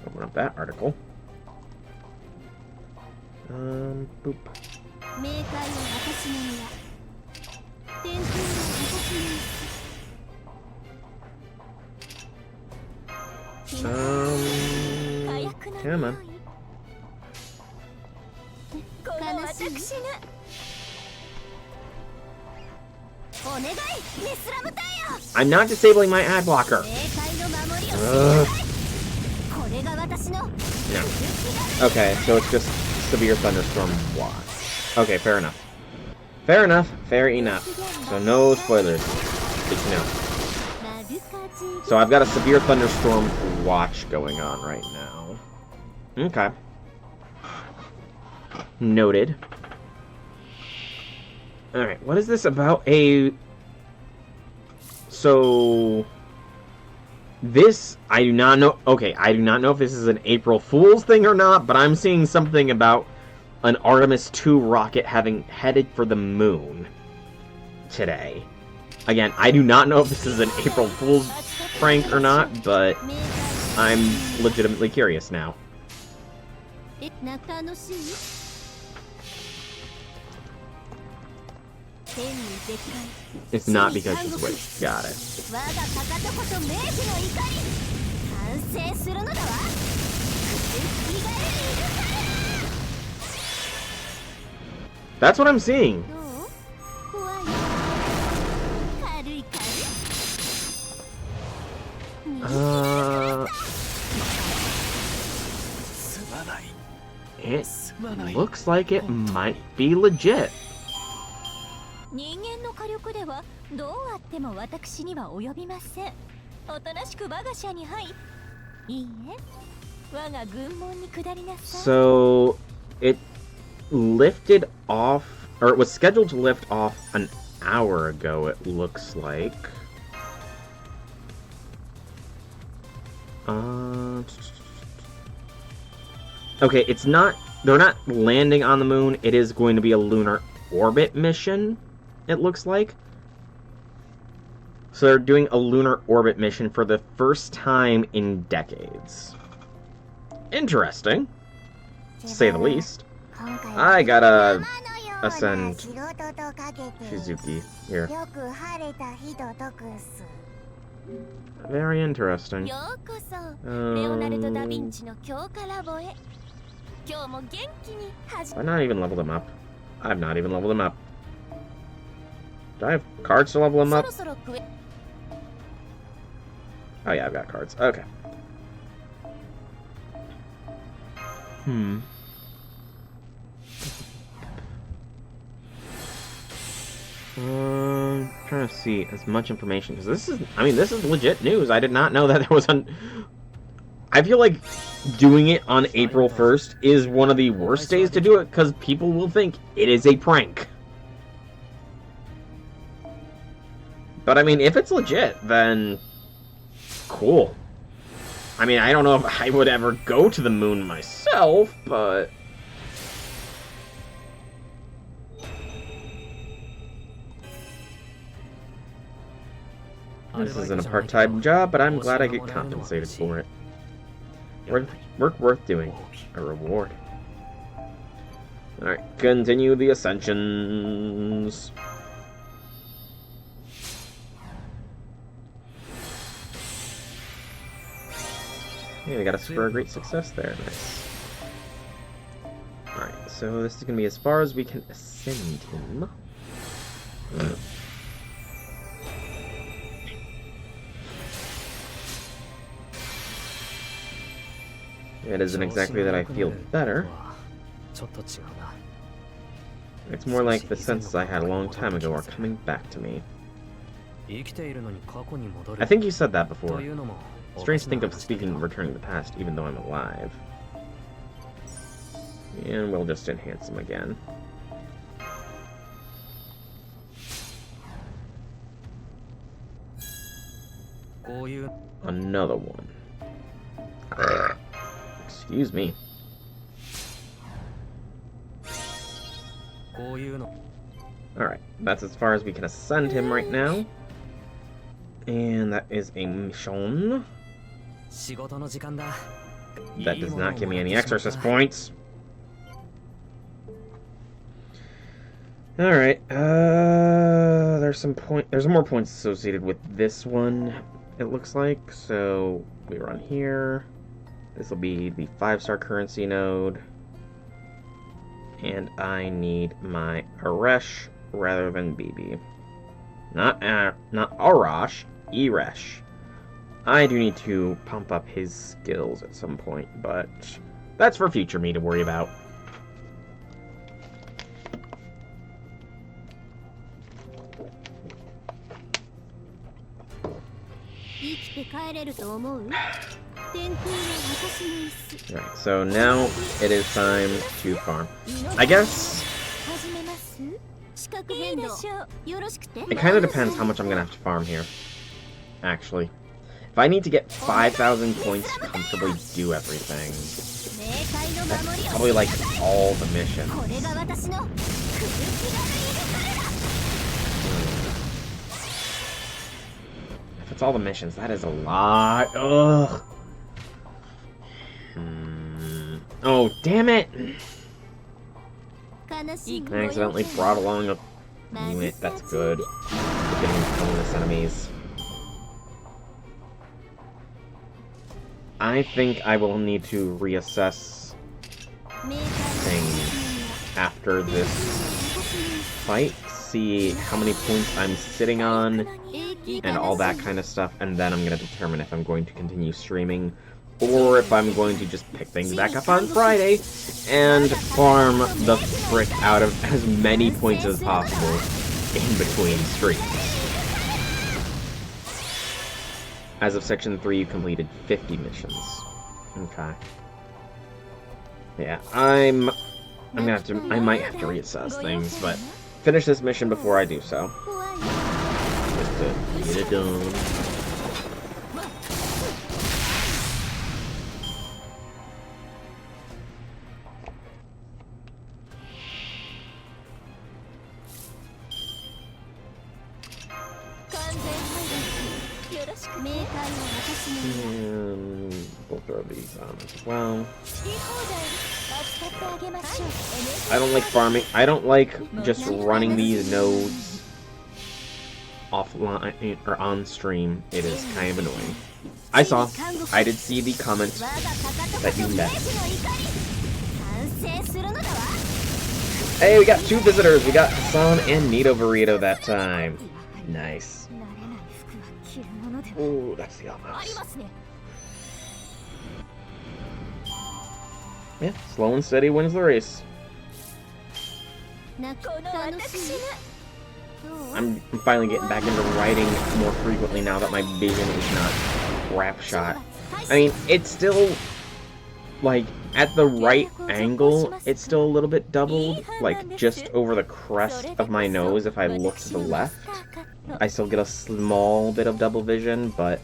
Open up that article. Boop. Come on. I'm not disabling my ad blocker. No. Okay, so it's just severe thunderstorm watch. Okay, fair enough. Fair enough. Fair enough. So no spoilers. Good to know. So I've got a severe thunderstorm watch going on right now. Okay. Noted. Alright, what is this about? So... This, I do not know... Okay, I do not know if this is an April Fool's thing or not, but I'm seeing something about an Artemis 2 rocket having headed for the moon today. Again, I do not know if this is an April Fool's prank or not, but I'm legitimately curious now. It's not because she's witch. Got it. That's what I'm seeing. It looks like it might be legit.
人間の火力ではどうあっても私には及びません。おとなしく我が社に入いいえ、我が軍門に下りなさい。
So it lifted off, or it was scheduled to lift off an hour ago, it looks like. Okay, it's not they're not landing on the moon. It is going to be a lunar orbit mission, it looks like. So they're doing a lunar orbit mission for the first time in decades. Interesting, to say the least. I gotta ascend Shizuki here. Very interesting. I've not even leveled him up. I've not even leveled him up. Do I have cards to level him up? Oh yeah, I've got cards. Okay. Trying to see as much information, because this is legit news. I did not know that there was I feel like doing it on April 1st is one of the worst days to do it, because people will think it is a prank. But I mean, if it's legit, then cool. I mean, I don't know if I would ever go to the moon myself, but this isn't a part-time job, but I'm glad I get compensated for it. Work worth doing. A reward. Alright, continue the ascensions. Yeah, we got a spur of great success there. Nice. Alright, so this is going to be as far as we can ascend him. It isn't exactly that I feel better. It's more like the senses I had a long time ago are coming back to me. I think you said that before. Strange to think of speaking of returning to the past, even though I'm alive. And we'll just enhance him again. Another one. Excuse me. Alright, that's as far as we can ascend him right now. And that is a mission. That does not give me any exorcist points. Alright, there's more points associated with this one, it looks like. So we run here. This will be the 5-star currency node. And I need my Aresh rather than BB. Not Arash, Eresh. I do need to pump up his skills at some point, but that's for future me to worry about. Alright, so now it is time to farm. I guess it kind of depends how much I'm going to have to farm here, actually. If I need to get 5,000 points to comfortably do everything, that's probably like all the missions. If it's all the missions, that is a lot. Ugh. Oh, damn it! I accidentally brought along a unit. That's good. We're getting bonus enemies. I think I will need to reassess things after this fight, see how many points I'm sitting on, and all that kind of stuff, and then I'm going to determine if I'm going to continue streaming, or if I'm going to just pick things back up on Friday and farm the frick out of as many points as possible in between streams. As of Section 3, you completed 50 missions. Okay. Yeah, I might have to reassess things, but finish this mission before I do so. Just to get it done. And we'll throw these on as well. I don't like farming. I don't like just running these nodes offline or on stream. It is kind of annoying. I did see the comments that you left. Hey, we got 2 visitors. We got Hassan and Nito Burrito that time. Nice. Ooh, that's the almost. Yeah, slow and steady wins the race. I'm finally getting back into writing more frequently now that my vision is not crap shot. I mean, it's still, like, at the right angle, it's still a little bit doubled, like, just over the crest of my nose if I look to the left. I still get a small bit of double vision, but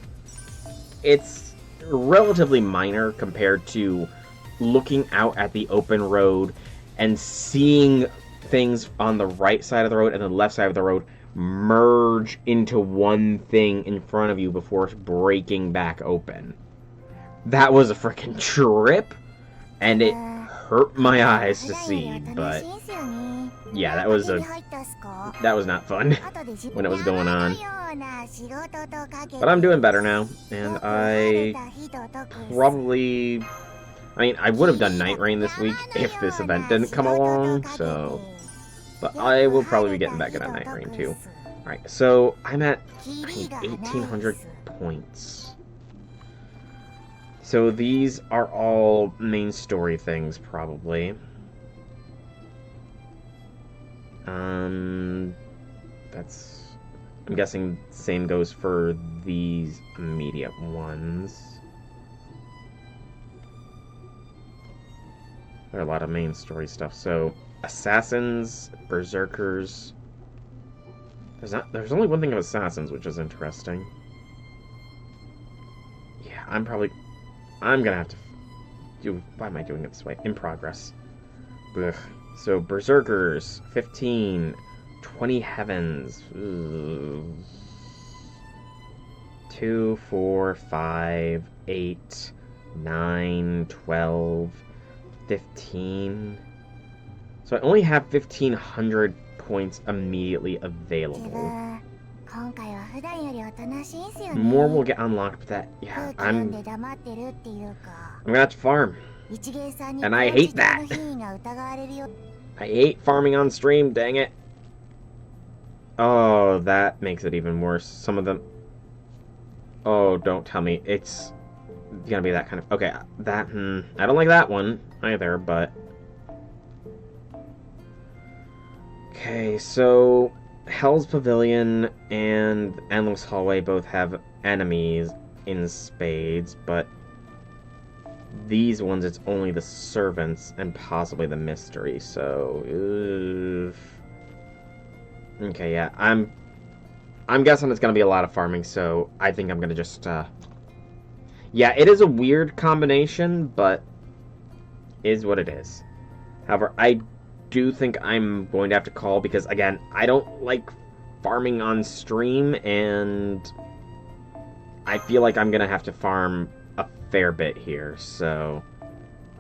it's relatively minor compared to looking out at the open road and seeing things on the right side of the road and the left side of the road merge into one thing in front of you before breaking back open. That was a freaking trip, and it hurt my eyes to see, but yeah, that was not fun when it was going on. But I'm doing better now, and I would have done Night Rain this week if this event didn't come along, so... But I will probably be getting back into Night Rain too. Alright, so I'm at, I think, 1,800 points. So these are all main story things, probably. That's... I'm guessing same goes for these immediate ones. There are a lot of main story stuff, so... Assassins, Berserkers... There's only one thing of Assassins, which is interesting. Yeah, I'm gonna have to do... Why am I doing it this way? In progress. Ugh. So, Berserkers, 15, 20 Heavens. Ugh. 2, 4, 5, 8, 9, 12, 15... So I only have 1,500 points immediately available. More will get unlocked, but that, yeah, I'm gonna have to farm. And I hate that. I hate farming on stream, dang it. Oh, that makes it even worse. Some of them... Oh, don't tell me. It's gonna be that kind of... Okay, that... I don't like that one either, but... Okay, so Hell's Pavilion and Endless Hallway both have enemies in spades, but these ones it's only the servants and possibly the mystery, so... Okay, yeah, I'm guessing it's gonna be a lot of farming, so I think I'm gonna just, Yeah, it is a weird combination, but is what it is. However, I do think I'm going to have to call because, again, I don't like farming on stream, and I feel like I'm going to have to farm a fair bit here, so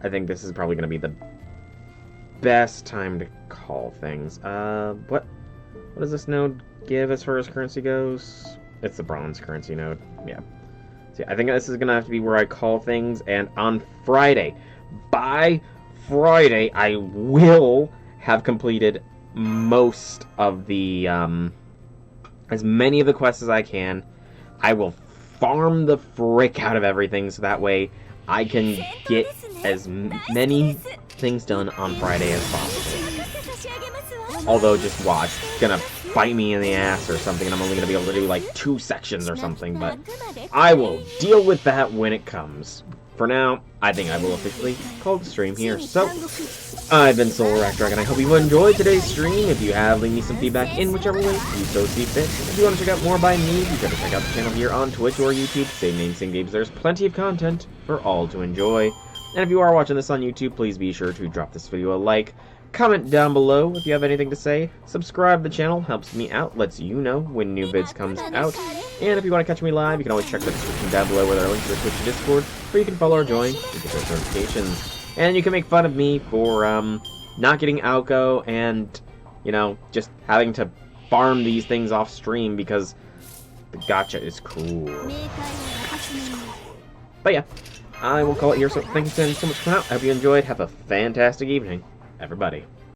I think this is probably going to be the best time to call things. What does this node give as far as currency goes? It's the bronze currency node, yeah. So I think this is going to have to be where I call things, and on Friday, by Friday, I will have completed most of the, as many of the quests as I can. I will farm the frick out of everything, so that way I can get as many things done on Friday as possible. Although, just watch, it's gonna bite me in the ass or something, and I'm only gonna be able to do, like, 2 sections or something, but I will deal with that when it comes. For now, I think I will officially call the stream here. So, I've been SolarRackDragon, and I hope you enjoyed today's stream. If you have, leave me some feedback in whichever way you so see fit. If you want to check out more by me, be sure to check out the channel here on Twitch or YouTube. Same name, same games. There's plenty of content for all to enjoy. And if you are watching this on YouTube, please be sure to drop this video a like, comment down below if you have anything to say. Subscribe to the channel, helps me out, lets you know when new vids comes out. And if you want to catch me live, you can always check the description down below where there are links to the Twitch and Discord, where you can follow or join to get those notifications. And you can make fun of me for not getting Alco and, you know, just having to farm these things off stream because the gacha is cool. But yeah, I will call it here, so thanks so much for coming out. I hope you enjoyed. Have a fantastic evening, everybody.